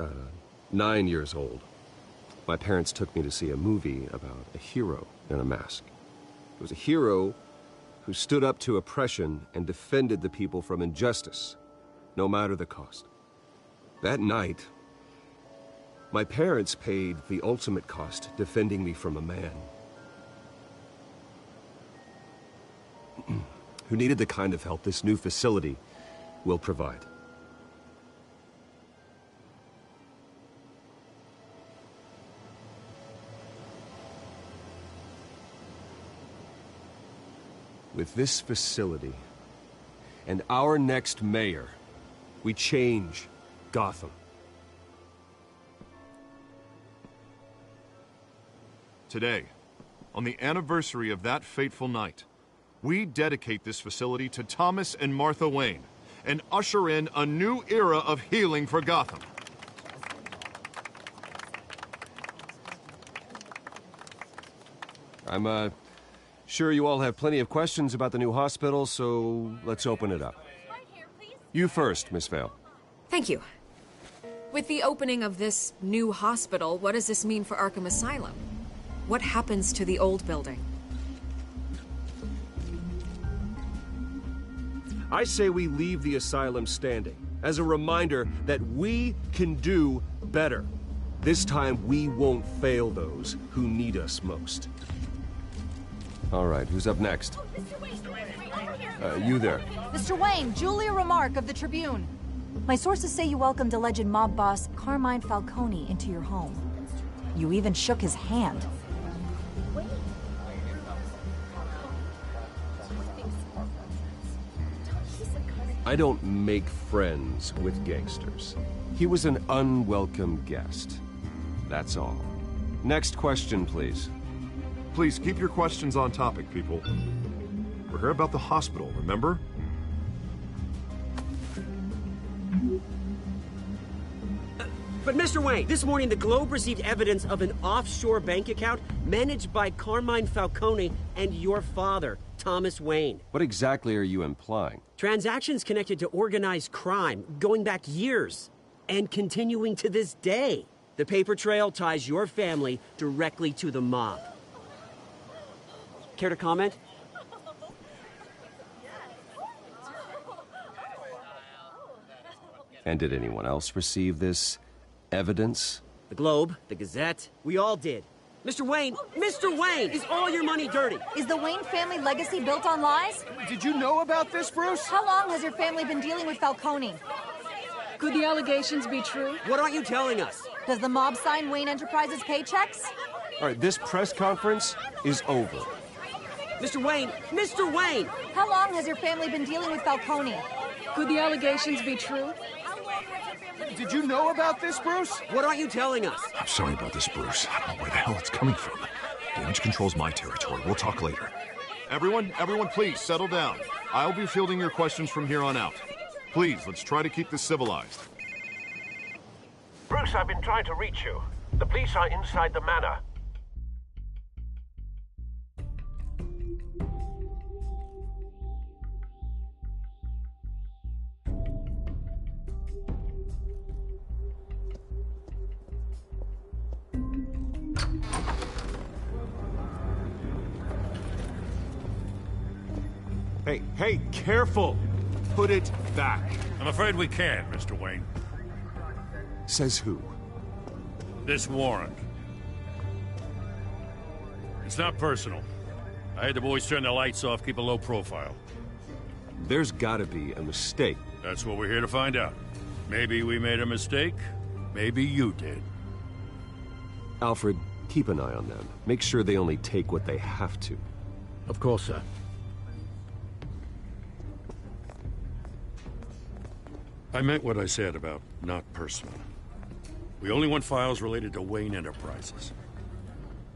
9 years old, my parents took me to see a movie about a hero in a mask. It was a hero who stood up to oppression and defended the people from injustice, no matter the cost. That night, my parents paid the ultimate cost defending me from a man who needed the kind of help this new facility will provide. With this facility and our next mayor, we change Gotham. Today, on the anniversary of that fateful night, we dedicate this facility to Thomas and Martha Wayne and usher in a new era of healing for Gotham. I'm sure you all have plenty of questions about the new hospital, so let's open it up. You first, Miss Vale. Thank you. With the opening of this new hospital, what does this mean for Arkham Asylum? What happens to the old building? I say we leave the asylum standing as a reminder that we can do better. This time we won't fail those who need us most. All right, who's up next? You there. Mr. Wayne, Julia Remark of the Tribune. My sources say you welcomed alleged mob boss Carmine Falcone into your home. You even shook his hand. I don't make friends with gangsters. He was an unwelcome guest. That's all. Next question, please. Please keep your questions on topic, people. We're here about the hospital, remember? But Mr. Wayne, this morning the Globe received evidence of an offshore bank account managed by Carmine Falcone and your father, Thomas Wayne. What exactly are you implying? Transactions connected to organized crime going back years and continuing to this day. The paper trail ties your family directly to the mob. Care to comment? And did anyone else receive this evidence? The Globe, the Gazette, we all did. Mr. Wayne, is all your money dirty? Is the Wayne family legacy built on lies? Did you know about this, Bruce? How long has your family been dealing with Falcone? Could the allegations be true? What aren't you telling us? Does the mob sign Wayne Enterprises paychecks? All right, this press conference is over. Mr. Wayne! How long has your family been dealing with Falcone? Could the allegations be true? Did you know about this, Bruce? What aren't you telling us? I'm sorry about this, Bruce. I don't know where the hell it's coming from. Damage control's my territory. We'll talk later. Everyone, please settle down. I'll be fielding your questions from here on out. Please, let's try to keep this civilized. Bruce, I've been trying to reach you. The police are inside the manor. Hey, careful! Put it back. I'm afraid we can't, Mr. Wayne. Says who? This warrant. It's not personal. I had the boys turn the lights off, keep a low profile. There's gotta be a mistake. That's what we're here to find out. Maybe we made a mistake. Maybe you did. Alfred, keep an eye on them. Make sure they only take what they have to. Of course, sir. I meant what I said about not personal. We only want files related to Wayne Enterprises.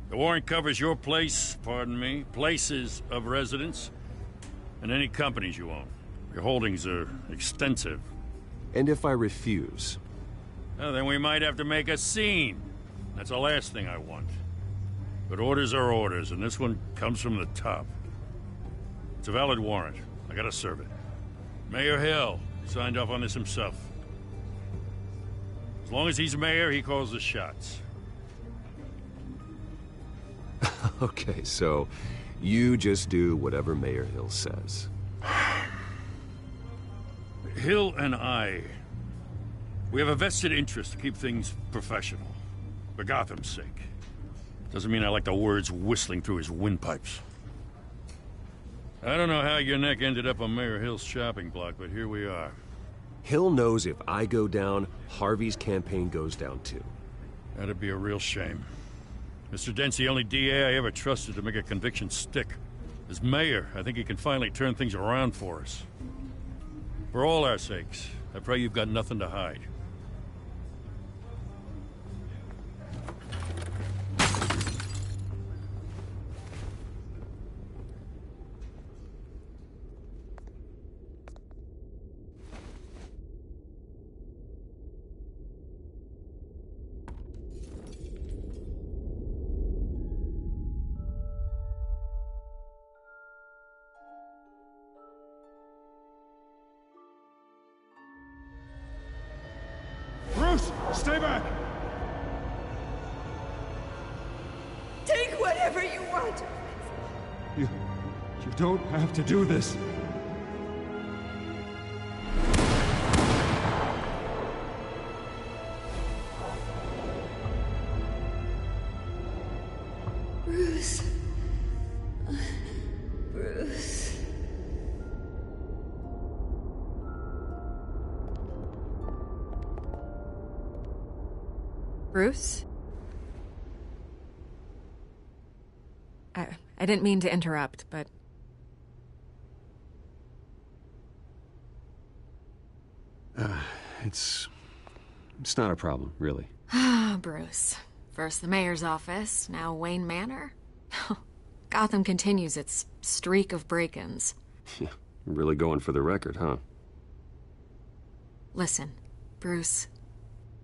The warrant covers your place, pardon me, places of residence, and any companies you own. Your holdings are extensive. And if I refuse? Well, then we might have to make a scene. That's the last thing I want. But orders are orders, and this one comes from the top. It's a valid warrant. I gotta serve it. Mayor Hill signed off on this himself. As long as he's mayor, he calls the shots. Okay, so you just do whatever Mayor Hill says. Hill and I, we have a vested interest to keep things professional. For Gotham's sake. Doesn't mean I like the words whistling through his windpipes. I don't know how your neck ended up on Mayor Hill's shopping block, but here we are. Hill knows if I go down, Harvey's campaign goes down too. That'd be a real shame. Mr. Dent's the only DA I ever trusted to make a conviction stick. As mayor, I think he can finally turn things around for us. For all our sakes, I pray you've got nothing to hide. Bruce, stay back! Take whatever you want. You don't have to do this. Bruce. Bruce. Bruce? I didn't mean to interrupt, but... It's not a problem, really. Ah, Bruce. First the mayor's office, now Wayne Manor. Gotham continues its streak of break-ins. Really going for the record, huh? Listen, Bruce.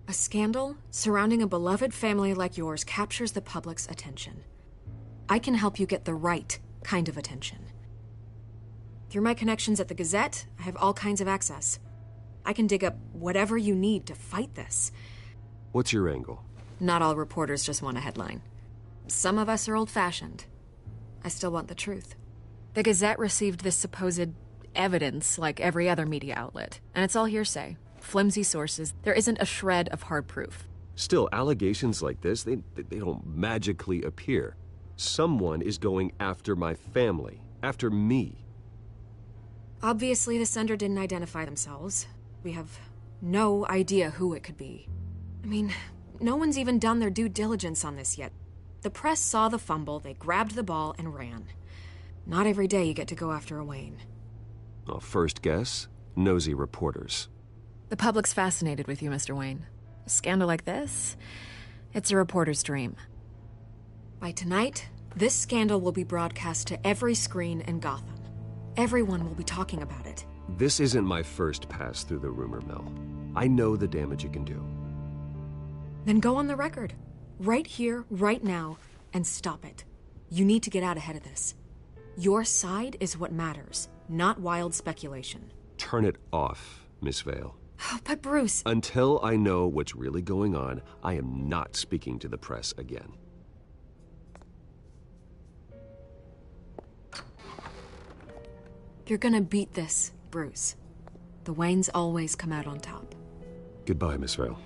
A scandal surrounding a beloved family like yours captures the public's attention. I can help you get the right kind of attention. Through my connections at the Gazette, I have all kinds of access. I can dig up whatever you need to fight this. What's your angle? Not all reporters just want a headline. Some of us are old-fashioned. I still want the truth. The Gazette received this supposed evidence like every other media outlet, and it's all hearsay. Flimsy sources. There isn't a shred of hard proof. Still, allegations like this, they don't magically appear. Someone is going after my family, after me. Obviously, the sender didn't identify themselves. We have no idea who it could be. I mean, no one's even done their due diligence on this yet. The press saw the fumble, they grabbed the ball and ran. Not every day you get to go after a Wayne. Well, first guess, nosy reporters. The public's fascinated with you, Mr. Wayne. A scandal like this, it's a reporter's dream. By tonight, this scandal will be broadcast to every screen in Gotham. Everyone will be talking about it. This isn't my first pass through the rumor mill. I know the damage it can do. Then go on the record. Right here, right now, and stop it. You need to get out ahead of this. Your side is what matters, not wild speculation. Turn it off, Miss Vale. Oh, but Bruce... Until I know what's really going on, I am not speaking to the press again. You're gonna beat this, Bruce. The Waynes always come out on top. Goodbye, Miss Vale.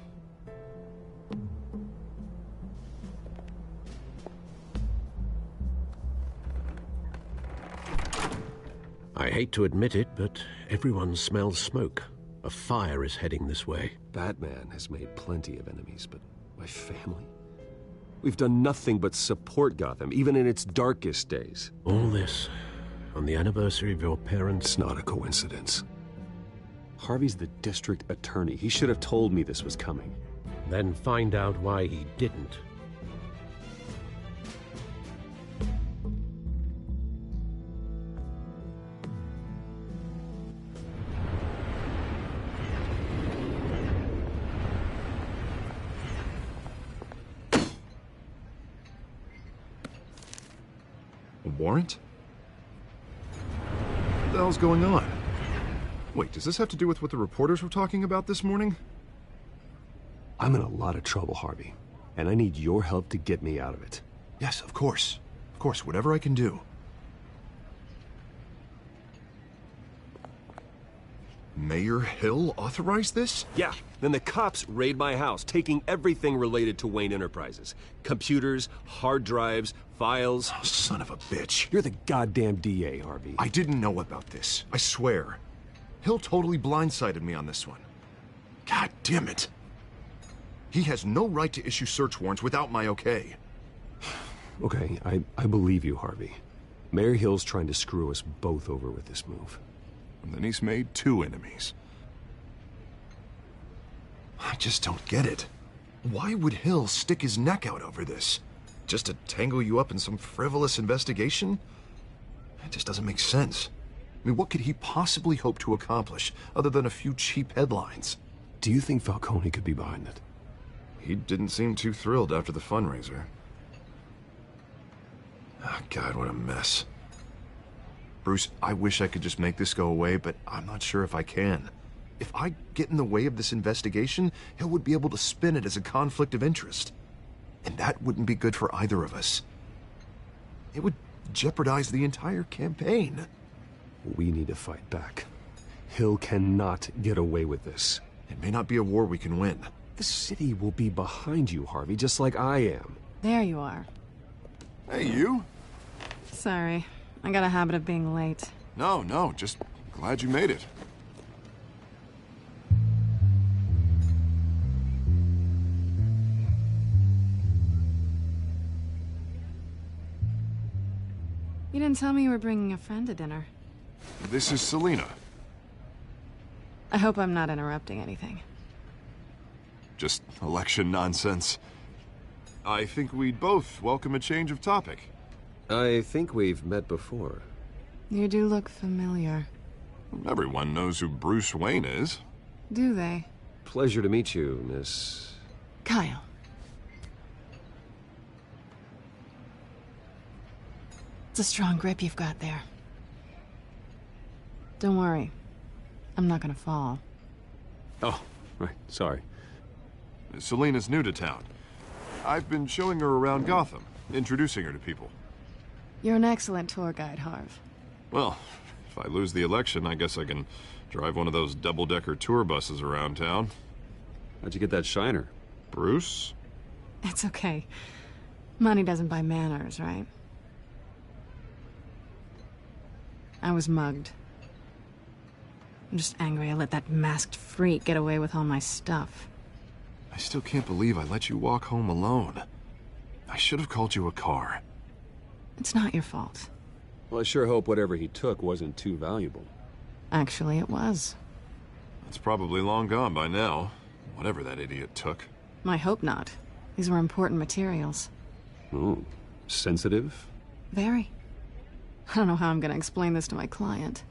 I hate to admit it, but everyone smells smoke. A fire is heading this way. Batman has made plenty of enemies, but my family? We've done nothing but support Gotham, even in its darkest days. All this on the anniversary of your parents'... It's not a coincidence. Harvey's the district attorney. He should have told me this was coming. Then find out why he didn't. A warrant? What the hell's going on? Wait, does this have to do with what the reporters were talking about this morning? I'm in a lot of trouble, Harvey, and I need your help to get me out of it. Yes, of course. Of course, whatever I can do. Mayor Hill authorized this? Yeah, then the cops raid my house, taking everything related to Wayne Enterprises. Computers, hard drives, files. Oh, son of a bitch. You're the goddamn DA, Harvey. I didn't know about this. I swear. Hill totally blindsided me on this one. God damn it. He has no right to issue search warrants without my okay. Okay, I believe you, Harvey. Mayor Hill's trying to screw us both over with this move. And then he's made 2 enemies. I just don't get it. Why would Hill stick his neck out over this? Just to tangle you up in some frivolous investigation? It just doesn't make sense. I mean, what could he possibly hope to accomplish other than a few cheap headlines? Do you think Falcone could be behind it? He didn't seem too thrilled after the fundraiser. Oh, God, what a mess. Bruce, I wish I could just make this go away, but I'm not sure if I can. If I get in the way of this investigation, Hill would be able to spin it as a conflict of interest. And that wouldn't be good for either of us. It would jeopardize the entire campaign. We need to fight back. Hill cannot get away with this. It may not be a war we can win. The city will be behind you, Harvey, just like I am. There you are. Hey, you? Sorry. I got a habit of being late. No, just glad you made it. You didn't tell me you were bringing a friend to dinner. This is Selina. I hope I'm not interrupting anything. Just election nonsense. I think we'd both welcome a change of topic. I think we've met before. You do look familiar. Everyone knows who Bruce Wayne is. Do they? Pleasure to meet you, Miss... Kyle. It's a strong grip you've got there. Don't worry. I'm not gonna fall. Oh, right. Sorry. Selina's new to town. I've been showing her around Gotham, introducing her to people. You're an excellent tour guide, Harv. Well, if I lose the election, I guess I can drive one of those double-decker tour buses around town. How'd you get that shiner? Bruce? It's okay. Money doesn't buy manners, right? I was mugged. I'm just angry I let that masked freak get away with all my stuff. I still can't believe I let you walk home alone. I should have called you a car. It's not your fault. Well, I sure hope whatever he took wasn't too valuable. Actually, it was. It's probably long gone by now, whatever that idiot took. I hope not. These were important materials. Ooh, sensitive? Very. I don't know how I'm gonna explain this to my client.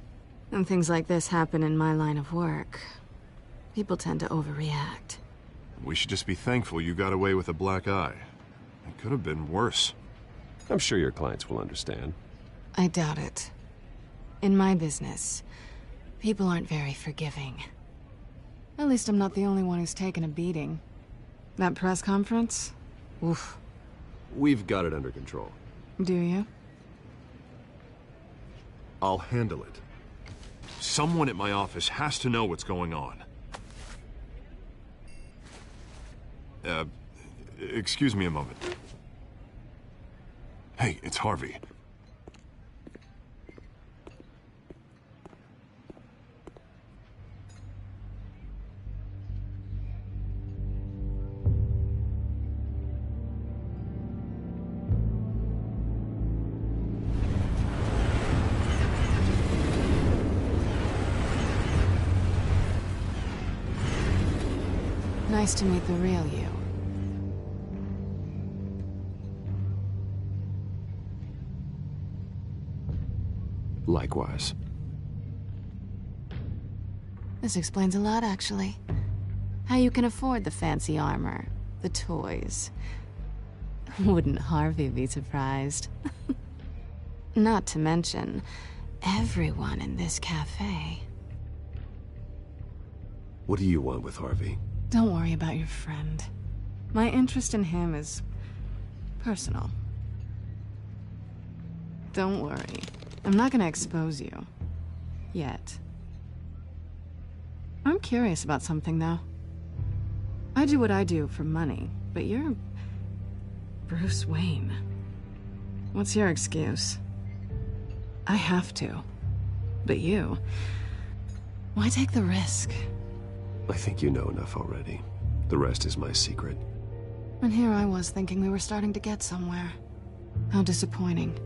When things like this happen in my line of work, people tend to overreact. We should just be thankful you got away with a black eye. It could have been worse. I'm sure your clients will understand. I doubt it. In my business, people aren't very forgiving. At least I'm not the only one who's taken a beating. That press conference? Oof. We've got it under control. Do you? I'll handle it. Someone at my office has to know what's going on. Excuse me a moment. Hey, it's Harvey. Nice to meet the real you. Likewise. This explains a lot, actually. How you can afford the fancy armor, the toys. Wouldn't Harvey be surprised? Not to mention, everyone in this cafe. What do you want with Harvey? Don't worry about your friend. My interest in him is personal. Don't worry. I'm not gonna expose you. Yet. I'm curious about something, though. I do what I do for money, but you're Bruce Wayne. What's your excuse? I have to. But you... why take the risk? I think you know enough already. The rest is my secret. And here I was thinking we were starting to get somewhere. How disappointing.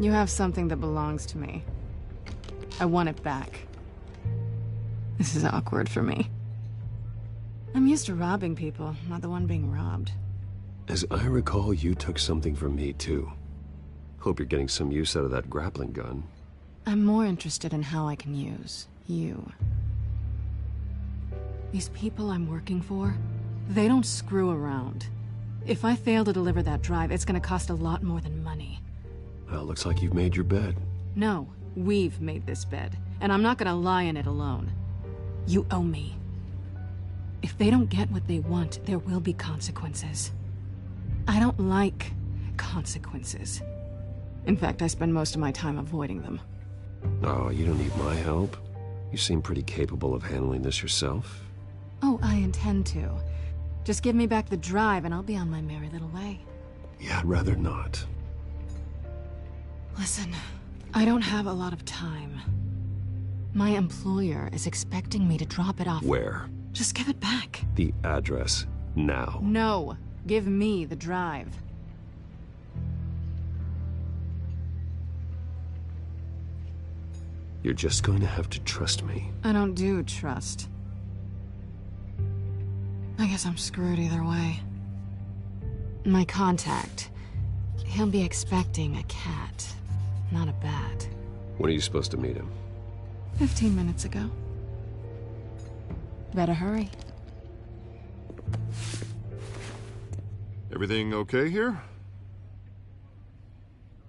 You have something that belongs to me. I want it back. This is awkward for me. I'm used to robbing people, not the one being robbed. As I recall, you took something from me, too. Hope you're getting some use out of that grappling gun. I'm more interested in how I can use you. These people I'm working for, they don't screw around. If I fail to deliver that drive, it's gonna cost a lot more than money. Well, looks like you've made your bed. No, we've made this bed, and I'm not gonna lie in it alone. You owe me. If they don't get what they want, there will be consequences. I don't like consequences. In fact, I spend most of my time avoiding them. Oh, you don't need my help. You seem pretty capable of handling this yourself. Oh, I intend to. Just give me back the drive and I'll be on my merry little way. Yeah, I'd rather not. Listen, I don't have a lot of time. My employer is expecting me to drop it off. Where? Just give it back. The address, now. No, give me the drive. You're just going to have to trust me. I don't do trust. I guess I'm screwed either way. My contact, he'll be expecting a cat, not a bat. When are you supposed to meet him? 15 minutes ago. Better hurry. Everything okay here?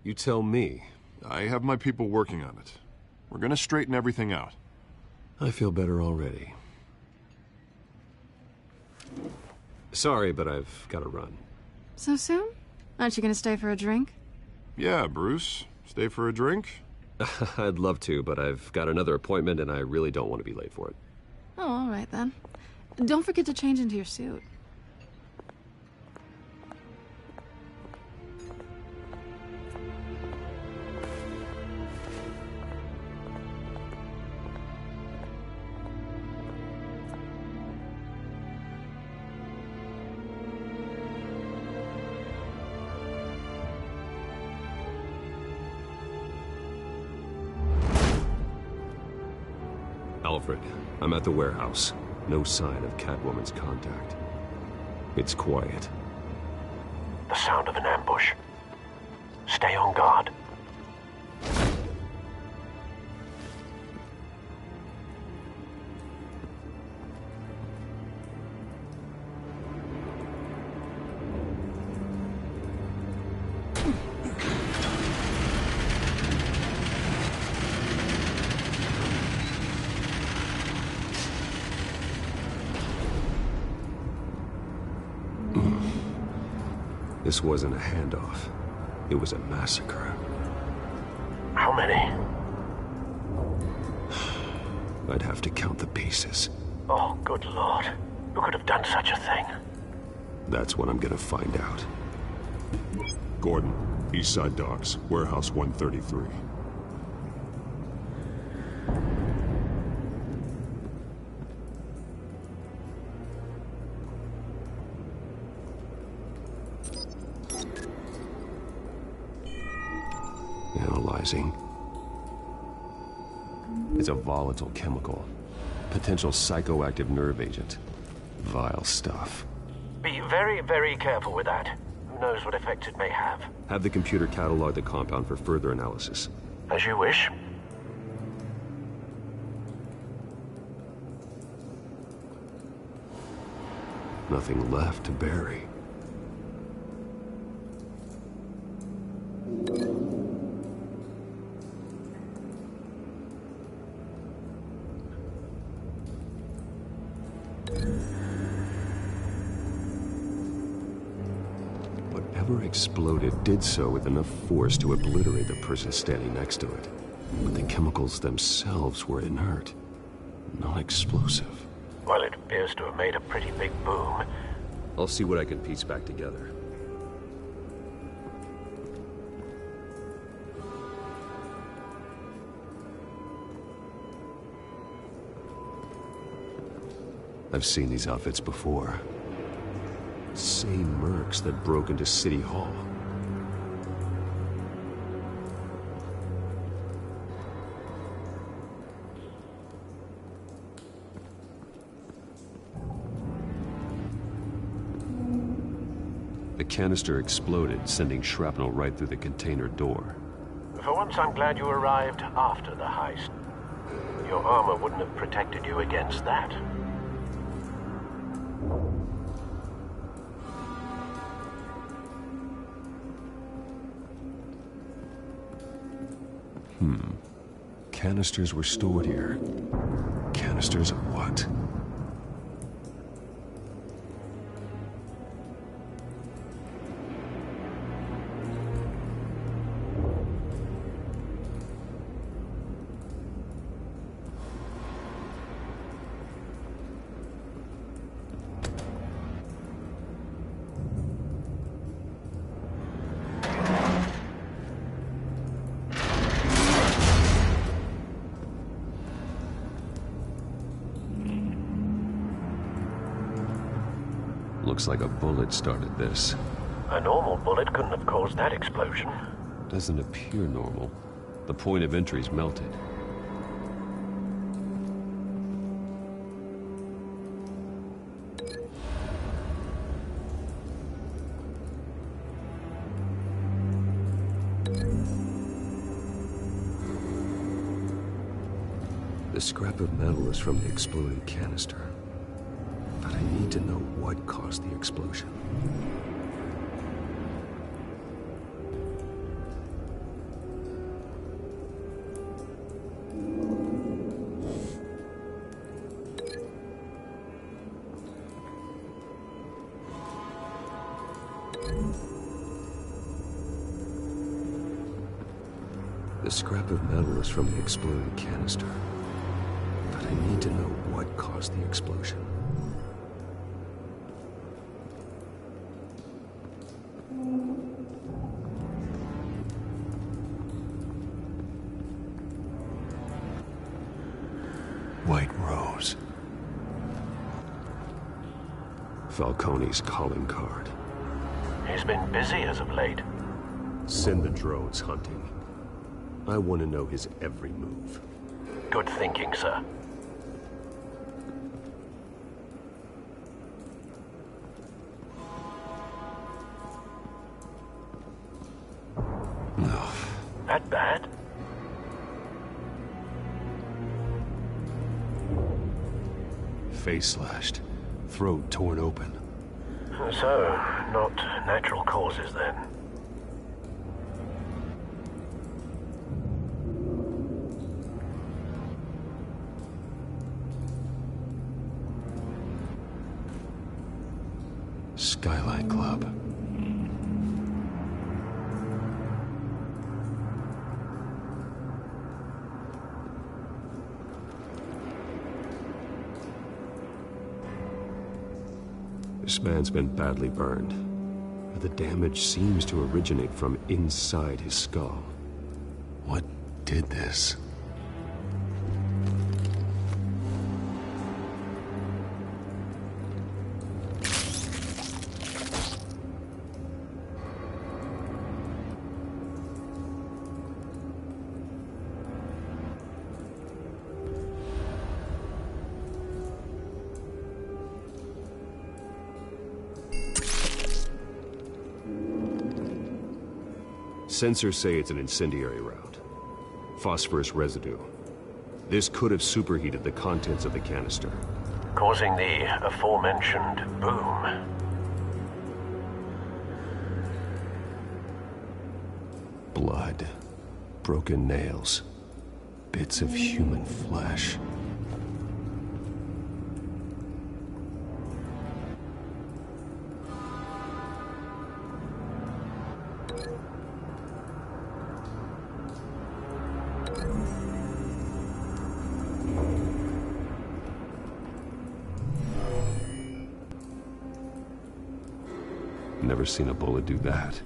You tell me. I have my people working on it. We're gonna straighten everything out. I feel better already. Sorry, but I've got to run. So soon? Aren't you gonna stay for a drink? Yeah, Bruce. Stay for a drink? I'd love to, but I've got another appointment and I really don't want to be late for it. Oh, all right then. Don't forget to change into your suit. Alfred, I'm at the warehouse. No sign of Catwoman's contact. It's quiet. The sound of an ambush. Stay on guard. This wasn't a handoff. It was a massacre. How many? I'd have to count the pieces. Oh, good Lord. Who could have done such a thing? That's what I'm gonna find out. Gordon, Eastside Docks, Warehouse 133. Analyzing. It's a volatile chemical. Potential psychoactive nerve agent. Vile stuff. Be very, very careful with that. Who knows what effects it may have. Have the computer catalog the compound for further analysis. As you wish. Nothing left to bury. Whatever exploded did so with enough force to obliterate the person standing next to it. But the chemicals themselves were inert, non-explosive. Well, it appears to have made a pretty big boom. I'll see what I can piece back together. I've seen these outfits before. Same mercs that broke into City Hall. The canister exploded, sending shrapnel right through the container door. For once, I'm glad you arrived after the heist. Your armor wouldn't have protected you against that. Canisters were stored here. Canisters of what? Looks like a bullet started this. A normal bullet couldn't have caused that explosion. Doesn't appear normal. The point of entry's melted. The scrap of metal is from the exploded canister. But I need to know what caused the explosion. The scrap of metal is from the exploded canister. But I need to know what caused the explosion. White Rose. Falcone's calling card. He's been busy as of late. Send the drones hunting. I want to know his every move. Good thinking, sir. That bad? Face slashed. Throat torn open. So, not natural causes then? Skyline Club. This man's been badly burned, but the damage seems to originate from inside his skull. What did this? Sensors say it's an incendiary round. Phosphorus residue. This could have superheated the contents of the canister, Causing the aforementioned boom. Blood. Broken nails. Bits of human flesh. Never seen a bullet do that.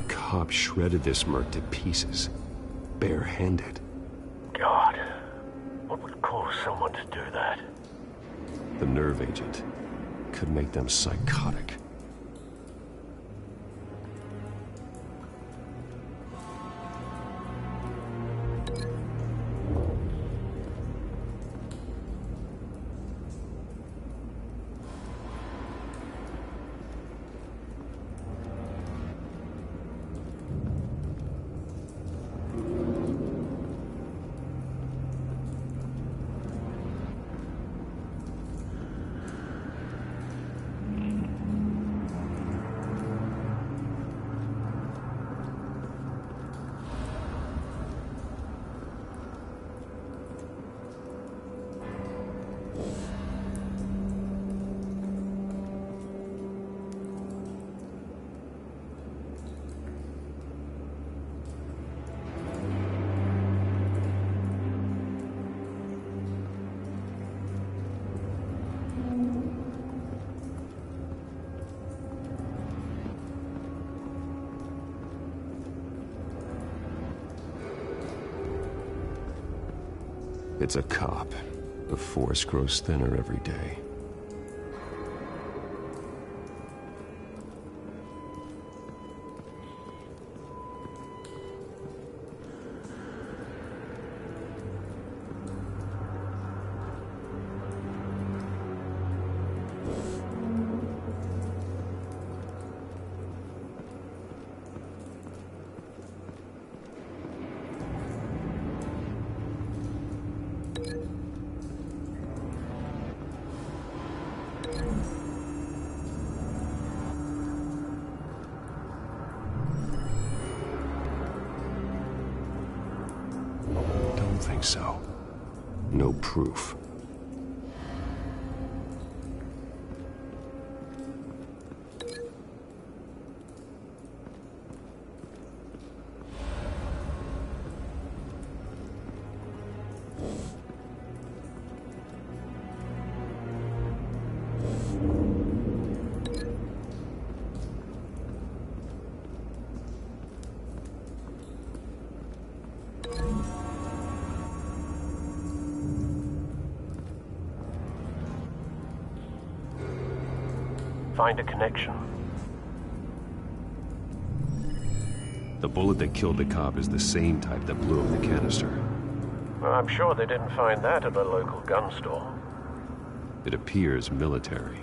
Cop shredded this merc to pieces, bare-handed. God, what would cause someone to do that? The nerve agent could make them psychotic. It's a cop. The force grows thinner every day. So, no proof. Find a connection. The bullet that killed the cop is the same type that blew up the canister. Well, I'm sure they didn't find that at a local gun store. It appears military.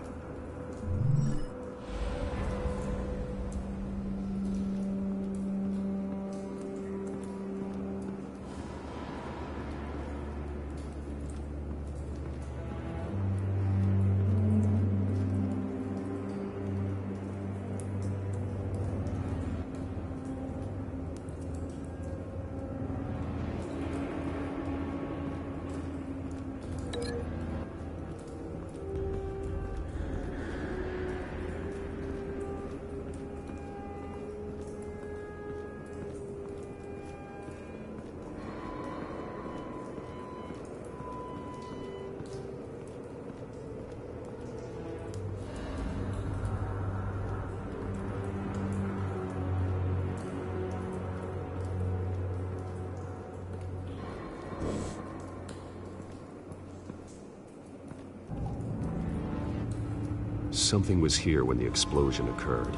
Something was here when the explosion occurred.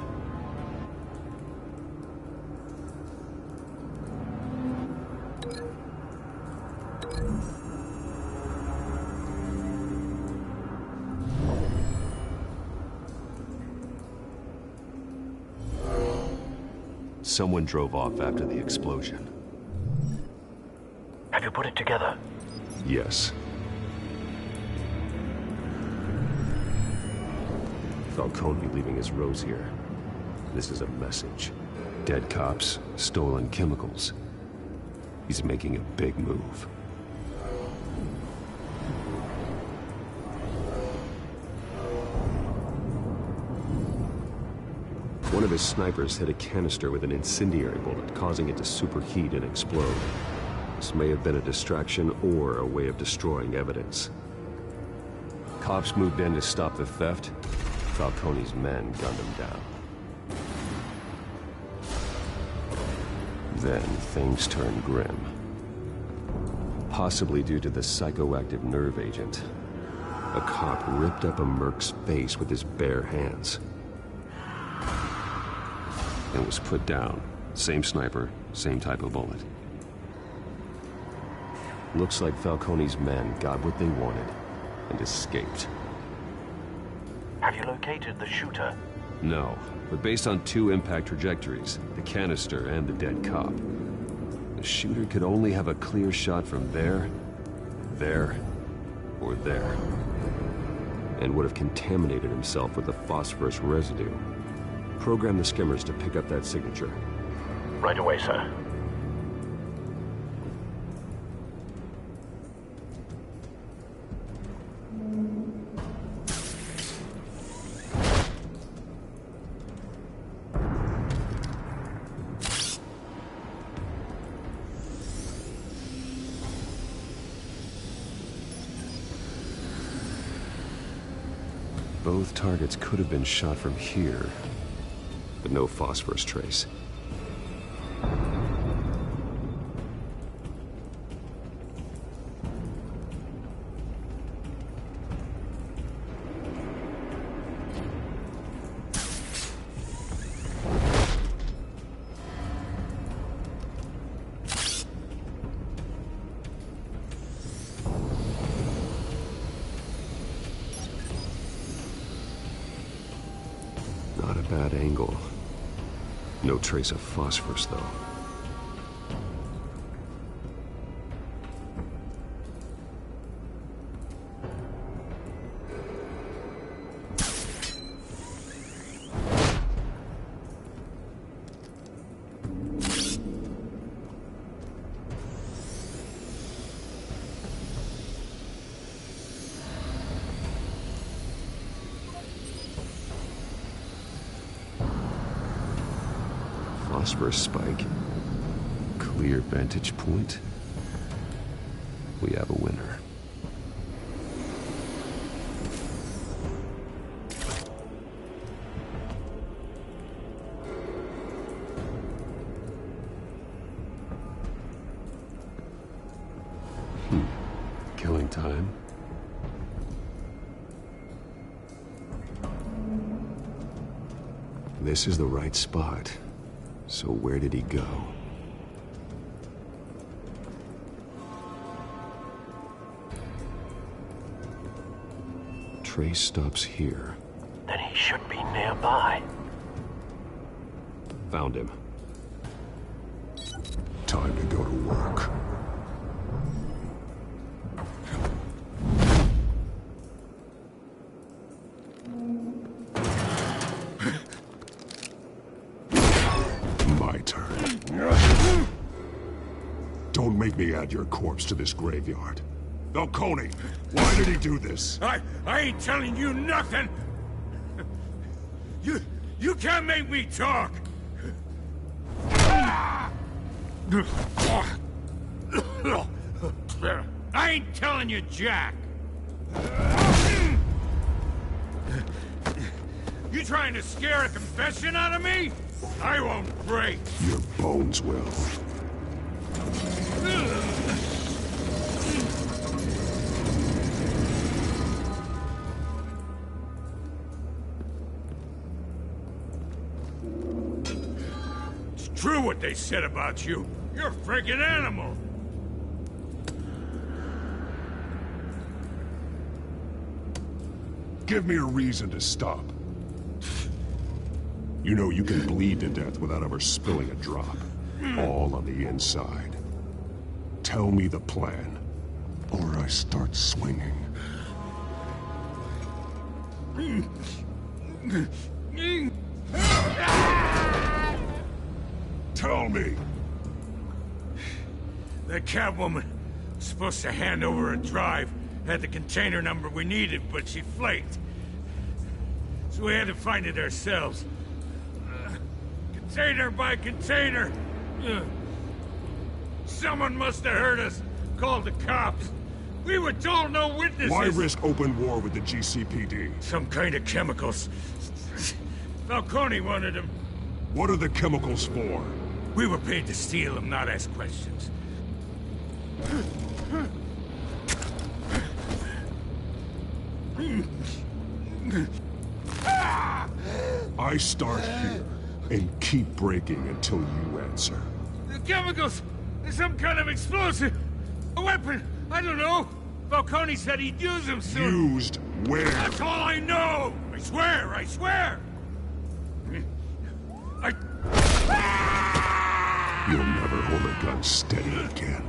Someone drove off after the explosion. Have you put it together? Yes. Falcone leaving his rose here. This is a message. Dead cops, stolen chemicals. He's making a big move. One of his snipers hit a canister with an incendiary bullet, causing it to superheat and explode. This may have been a distraction or a way of destroying evidence. Cops moved in to stop the theft. Falcone's men gunned him down. Then things turned grim. Possibly due to the psychoactive nerve agent. A cop ripped up a merc's face with his bare hands. And was put down. Same sniper, same type of bullet. Looks like Falcone's men got what they wanted and escaped. Have you located the shooter? No, but based on two impact trajectories, the canister and the dead cop, the shooter could only have a clear shot from there, or there, and would have contaminated himself with the phosphorus residue. Program the skimmers to pick up that signature. Right away, sir. Both targets could have been shot from here, but no phosphorus trace. No trace of phosphorus, though. Phosphorus spike. Clear vantage point. We have a winner. Killing time. This is the right spot. So where did he go? Trace stops here. Then he should be nearby. Found him. Time to go to work. My turn. Don't make me add your corpse to this graveyard. Falcone, why did he do this? I ain't telling you nothing! You can't make me talk! I ain't telling you jack! You trying to scare a confession out of me? I won't break! Your bones will. It's true what they said about you. You're a freaking animal! Give me a reason to stop. You know you can bleed to death without ever spilling a drop. All on the inside. Tell me the plan, or I start swinging. Tell me! That Catwoman was supposed to hand over a drive. Had the container number we needed, but she flaked. So we had to find it ourselves. Container by container. Someone must have heard us. Called the cops. We were told no witnesses. Why risk open war with the GCPD? Some kind of chemicals. Falcone wanted them. What are the chemicals for? We were paid to steal them, not ask questions. I start here and keep breaking until you answer. The chemicals! There's some kind of explosive! A weapon! I don't know! Falcone said he'd use them soon! Used where? That's all I know! I swear! I swear! You'll never hold a gun steady again.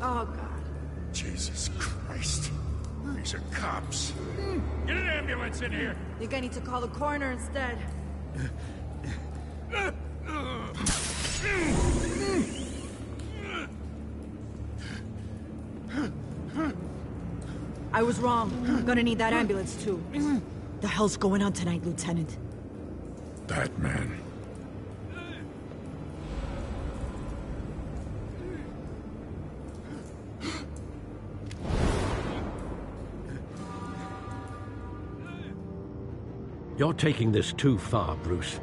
Oh, God. Jesus Christ. These are cops. Get an ambulance in here! You're gonna need to call the coroner instead. I was wrong. I'm gonna need that ambulance, too. The hell's going on tonight, Lieutenant? That man. You're taking this too far, Bruce.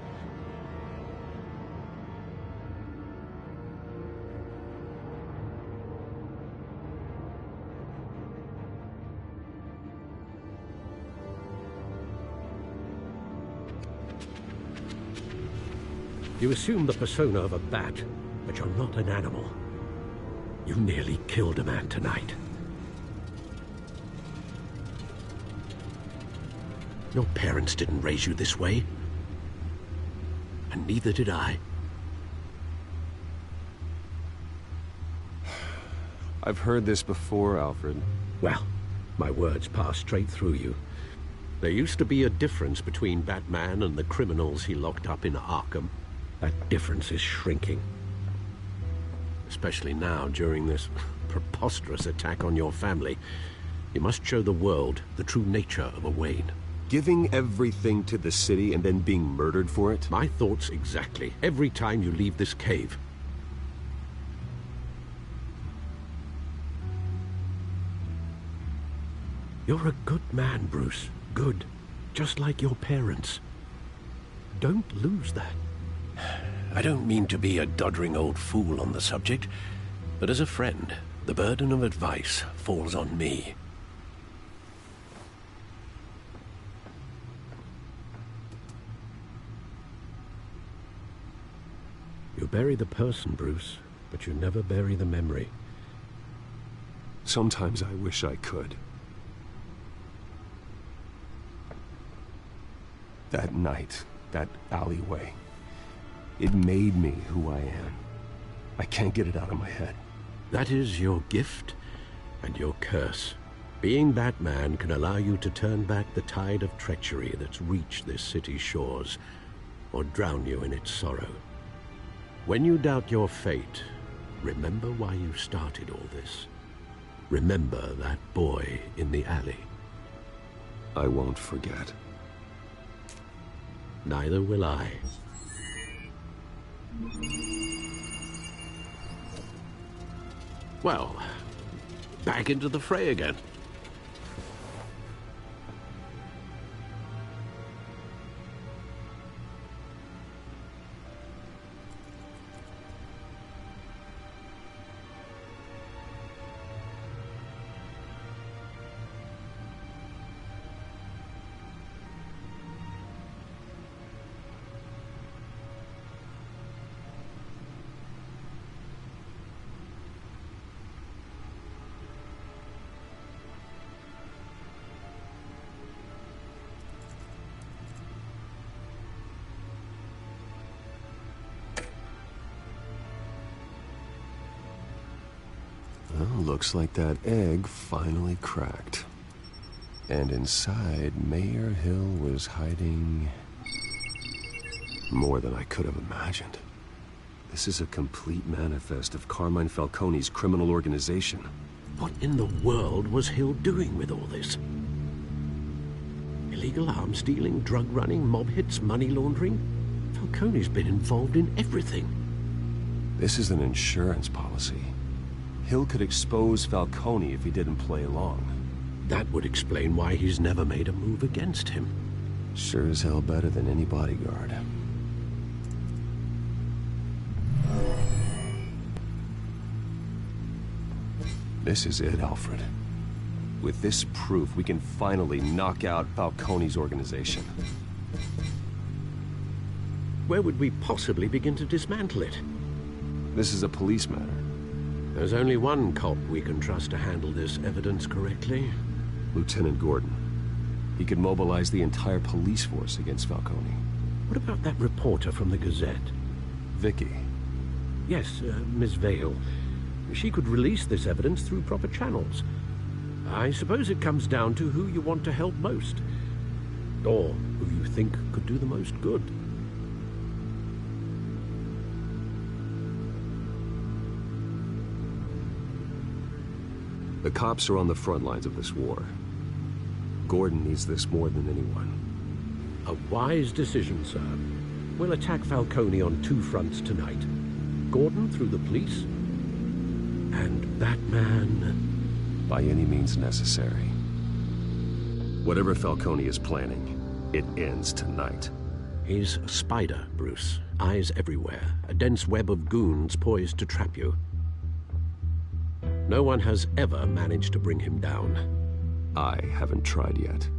You assume the persona of a bat, but you're not an animal. You nearly killed a man tonight. Your parents didn't raise you this way. and neither did I. I've heard this before, Alfred. Well, my words pass straight through you. There used to be a difference between Batman and the criminals he locked up in Arkham. That difference is shrinking. Especially now, during this preposterous attack on your family. You must show the world the true nature of a Wayne. Giving everything to the city and then being murdered for it? My thoughts exactly. Every time you leave this cave. You're a good man, Bruce. Good. Just like your parents. Don't lose that. I don't mean to be a doddering old fool on the subject, but as a friend, the burden of advice falls on me. You bury the person, Bruce, but you never bury the memory. Sometimes I wish I could. That night, that alleyway, it made me who I am. I can't get it out of my head. That is your gift and your curse. Being Batman can allow you to turn back the tide of treachery that's reached this city's shores, or drown you in its sorrow. When you doubt your fate, remember why you started all this. Remember that boy in the alley. I won't forget. Neither will I. Well, back into the fray again. Well, looks like that egg finally cracked. And inside, Mayor Hill was hiding more than I could have imagined. This is a complete manifest of Carmine Falcone's criminal organization. What in the world was Hill doing with all this? Illegal arms dealing, drug running, mob hits, money laundering? Falcone's been involved in everything. This is an insurance policy. Hill could expose Falcone if he didn't play along. That would explain why he's never made a move against him. Sure as hell better than any bodyguard. This is it, Alfred. With this proof, we can finally knock out Falcone's organization. Where would we possibly begin to dismantle it? This is a police matter. There's only one cop we can trust to handle this evidence correctly. Lieutenant Gordon. He could mobilize the entire police force against Falcone. What about that reporter from the Gazette? Vicky. Yes, Miss Vale. She could release this evidence through proper channels. I suppose it comes down to who you want to help most. Or who you think could do the most good. The cops are on the front lines of this war. Gordon needs this more than anyone. A wise decision, sir. We'll attack Falcone on two fronts tonight. Gordon through the police, and Batman... by any means necessary. Whatever Falcone is planning, it ends tonight. He's a spider, Bruce. Eyes everywhere. A dense web of goons poised to trap you. No one has ever managed to bring him down. I haven't tried yet.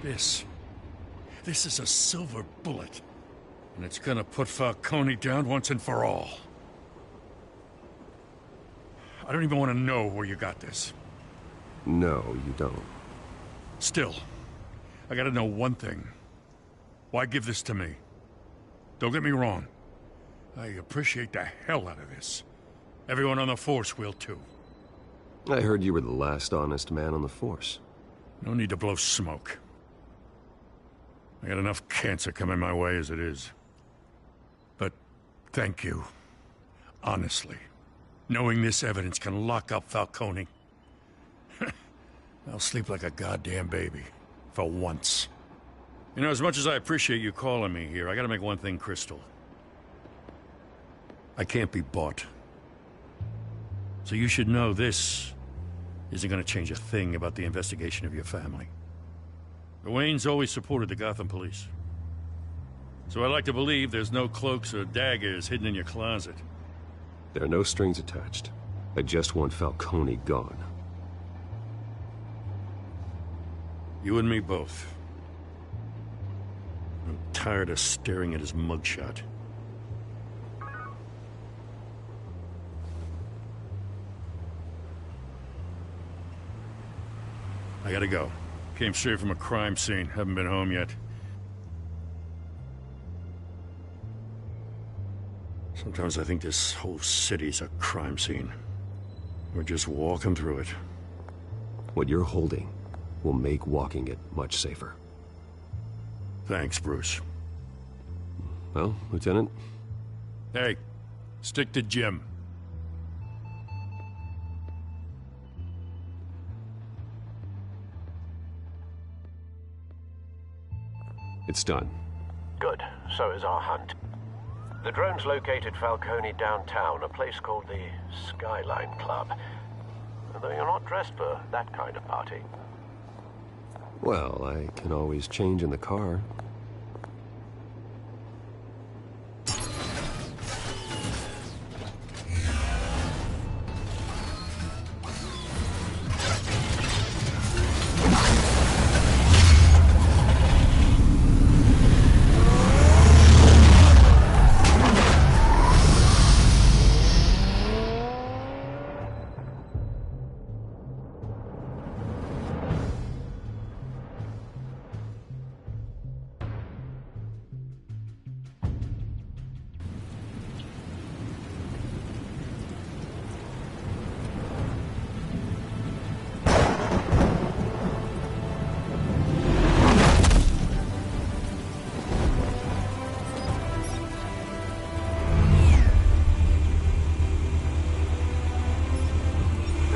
This is a silver bullet. And it's gonna put Falcone down once and for all. I don't even want to know where you got this. No, you don't. Still, I gotta know one thing. Why give this to me? Don't get me wrong. I appreciate the hell out of this. Everyone on the Force will too. I heard you were the last honest man on the Force. No need to blow smoke. I got enough cancer coming my way as it is. But thank you. Honestly. Knowing this evidence can lock up Falcone. I'll sleep like a goddamn baby. For once. You know, as much as I appreciate you calling me here, I gotta make one thing crystal. I can't be bought. So you should know this isn't gonna change a thing about the investigation of your family. The Waynes always supported the Gotham police. So I like to believe there's no cloaks or daggers hidden in your closet. There are no strings attached. I just want Falcone gone. You and me both. I'm tired of staring at his mugshot. I gotta go. Came straight from a crime scene. Haven't been home yet. Sometimes I think this whole city's a crime scene. We're just walking through it. What you're holding will make walking it much safer. Thanks, Bruce. Well, Lieutenant? Hey, stick to Jim. It's done. Good. So is our hunt. The drone's located Falcone downtown, a place called the Skyline Club. Although you're not dressed for that kind of party. Well, I can always change in the car.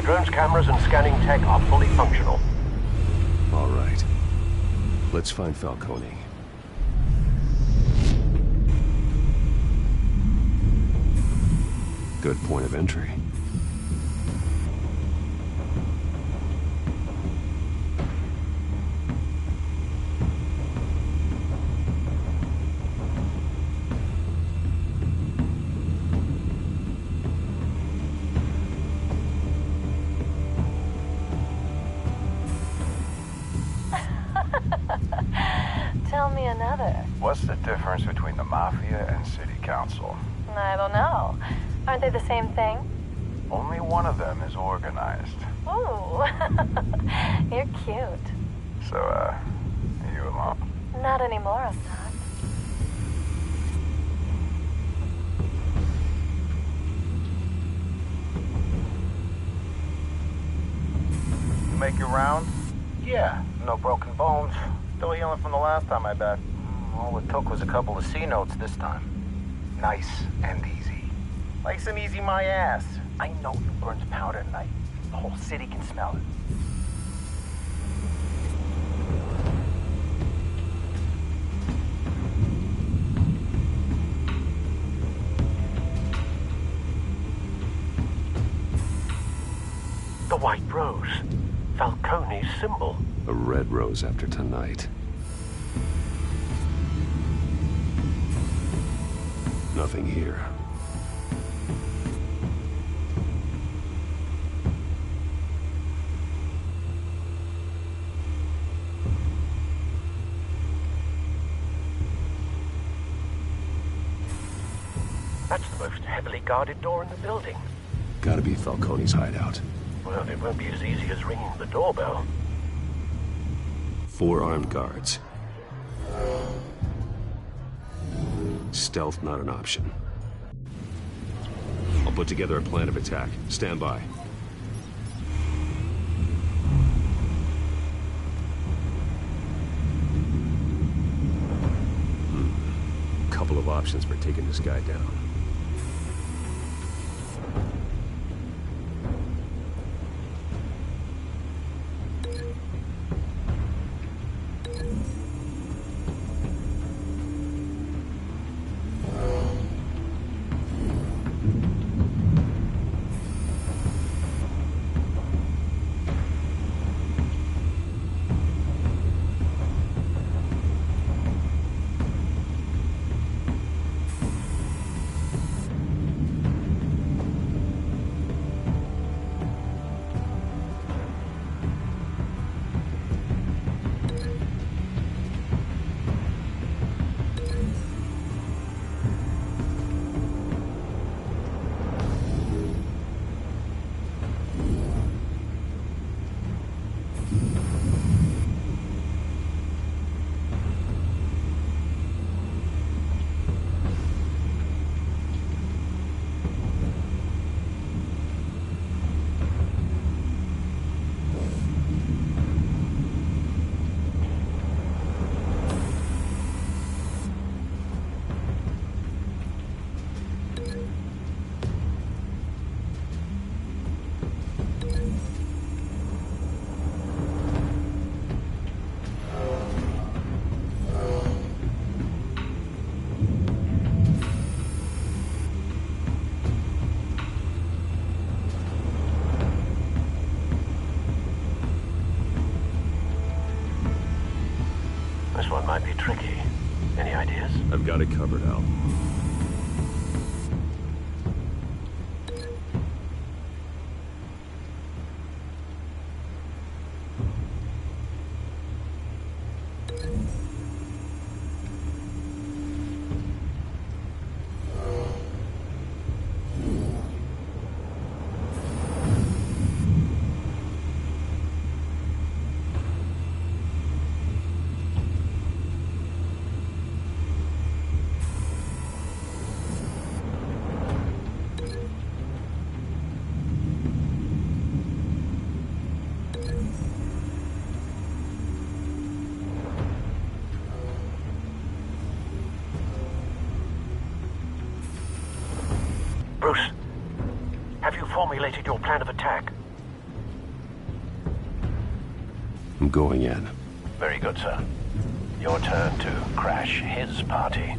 Drone's cameras and scanning tech are fully functional. All right. Let's find Falcone. Good point of entry. Tell me another. What's the difference between the Mafia and City Council? I don't know. Aren't they the same thing? Only one of them is organized. Ooh. You're cute. So, are you alone? Not anymore, I'm not. You make your round? Yeah, no broken bones. Still healing from the last time, I bet. All it took was a couple of C notes this time. Nice and easy. Nice and easy my ass. I know you burns powder at night. The whole city can smell it. The white rose. Falcone's symbol. A red rose after tonight. Nothing here. That's the most heavily guarded door in the building. Gotta be Falcone's hideout. Well, it won't be as easy as ringing the doorbell. 4 armed guards. Stealth not an option. I'll put together a plan of attack. Stand by. Couple of options for taking this guy down. This one might be tricky. Any ideas? I've got it covered, Al. Bruce, have you formulated your plan of attack? I'm going in. Very good, sir. Your turn to crash his party.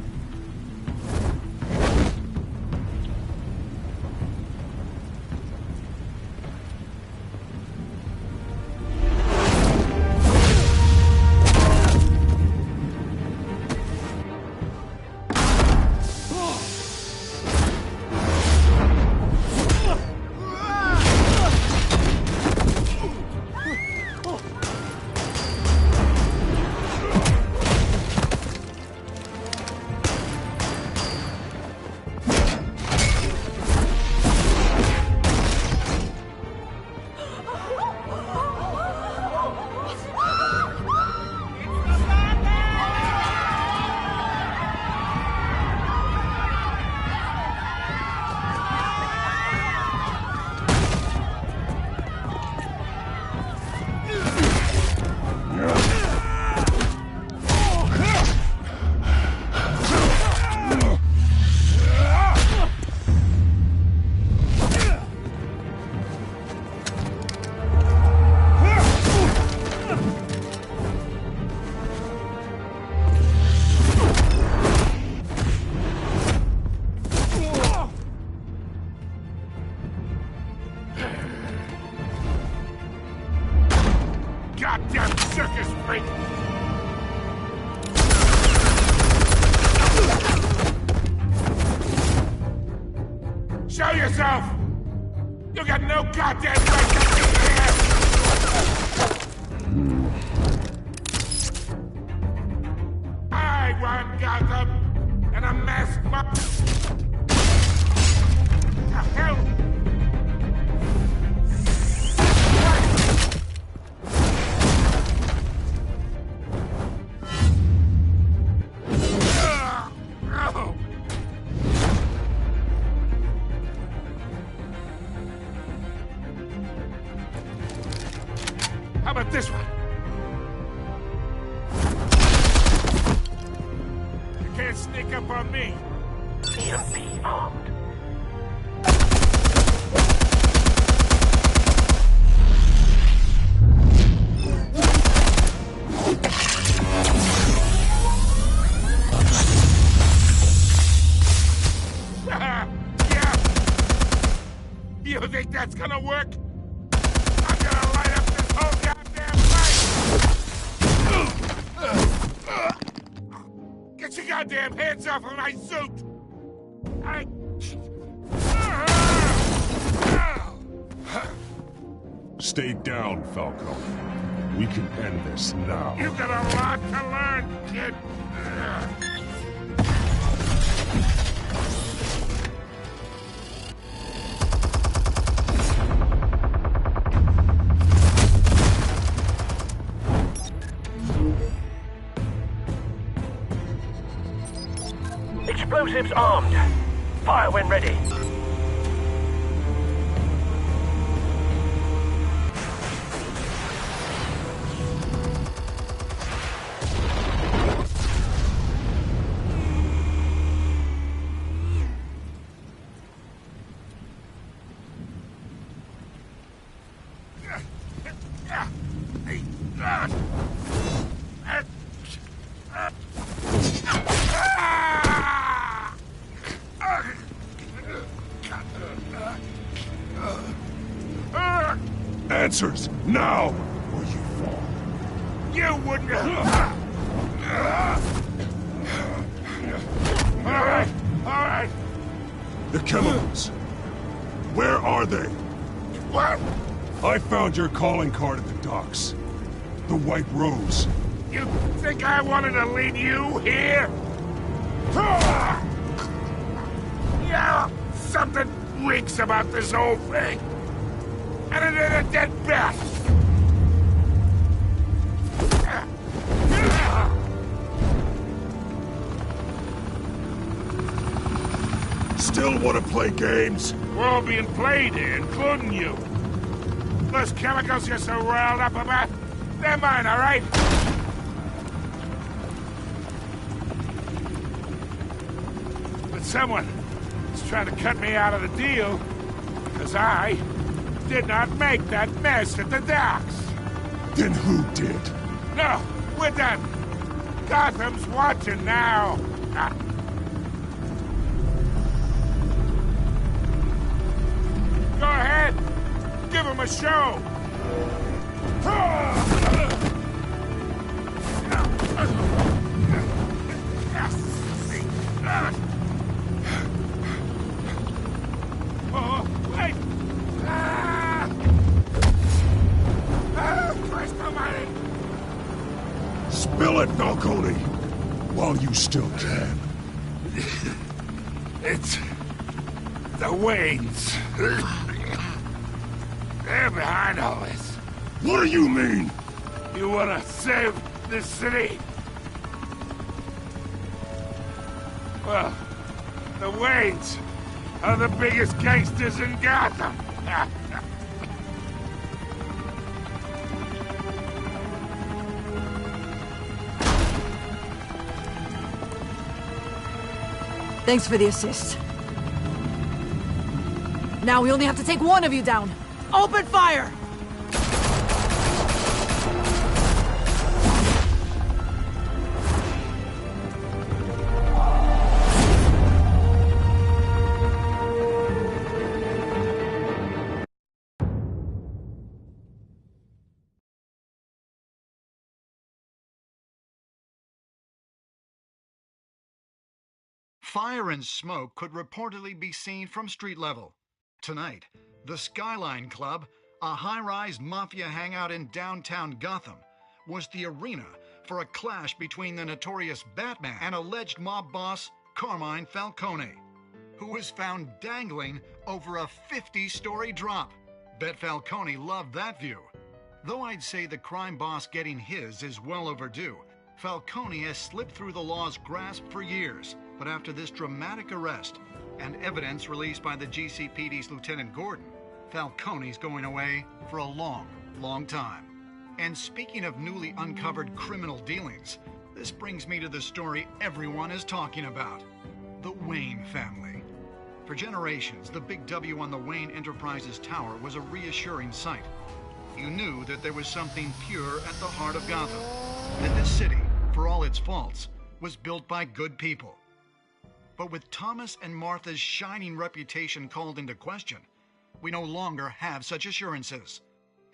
Goddamn circus freak! Show yourself! You got no goddamn right to be here! I run Gotham, and a masked hell? How about this one? You can't sneak up on me. EMP armed. Yeah. You think that's gonna work? I'm gonna light up this whole goddamn place! Get your goddamn hands off of my suit! Stay down, Falcone. We can end this now. You got a lot to learn, kid! Explosives armed. Fire when ready. Answers, now, or you fall. You wouldn't. All right. The chemicals. Where are they? What? I found your calling card at the docks. The White Rose. You think I wanted to lead you here? Yeah, something reeks about this whole thing. And it ain't a dead bat. Still want to play games? We're all being played here, including you. Those chemicals you're so riled up about, they're mine, all right? But someone is trying to cut me out of the deal, because I did not make that mess at the docks. Then who did? No, we're done. Gotham's watching now. Go ahead. Give him a show. Oh, wait. Christ almighty. Spill it, Falcone, while you still can. It's the Waynes. They're behind all this. What do you mean? You wanna save this city? Well, the Waynes are the biggest gangsters in Gotham. Thanks for the assist. Now we only have to take one of you down. Open fire! Fire and smoke could reportedly be seen from street level. Tonight, the Skyline Club, a high-rise mafia hangout in downtown Gotham, was the arena for a clash between the notorious Batman and alleged mob boss Carmine Falcone. who was found dangling over a 50-story drop. Bet Falcone loved that view. Though I'd say the crime boss getting his is well overdue, Falcone has slipped through the law's grasp for years. But after this dramatic arrest and evidence released by the GCPD's Lieutenant Gordon, Falcone's going away for a long, long time. And speaking of newly uncovered criminal dealings, this brings me to the story everyone is talking about: the Wayne family. For generations, the big W on the Wayne Enterprises Tower was a reassuring sight. You knew that there was something pure at the heart of Gotham, that this city, for all its faults, was built by good people. But with Thomas and Martha's shining reputation called into question, we no longer have such assurances.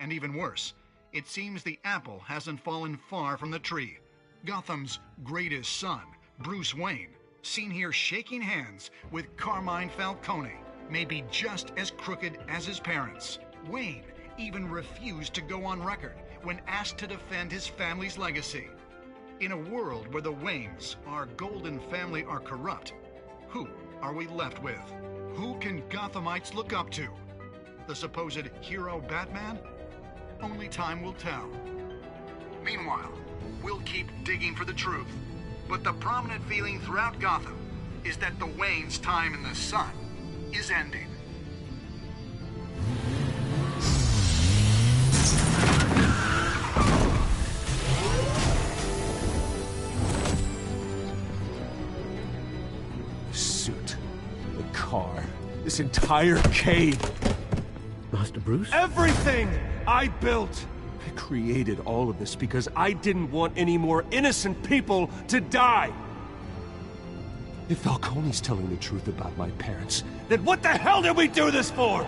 And even worse, it seems the apple hasn't fallen far from the tree. Gotham's greatest son, Bruce Wayne, seen here shaking hands with Carmine Falcone, may be just as crooked as his parents. Wayne even refused to go on record when asked to defend his family's legacy. In a world where the Waynes, our golden family, are corrupt, who are we left with? Who can Gothamites look up to? The supposed hero Batman? Only time will tell. Meanwhile, we'll keep digging for the truth. But the prominent feeling throughout Gotham is that the Waynes' time in the sun is ending. The suit, the car, this entire cave. Master Bruce? Everything I built! I created all of this because I didn't want any more innocent people to die! If Falcone's telling the truth about my parents, then what the hell did we do this for?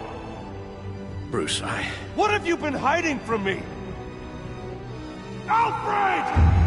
Bruce, What have you been hiding from me? Alfred!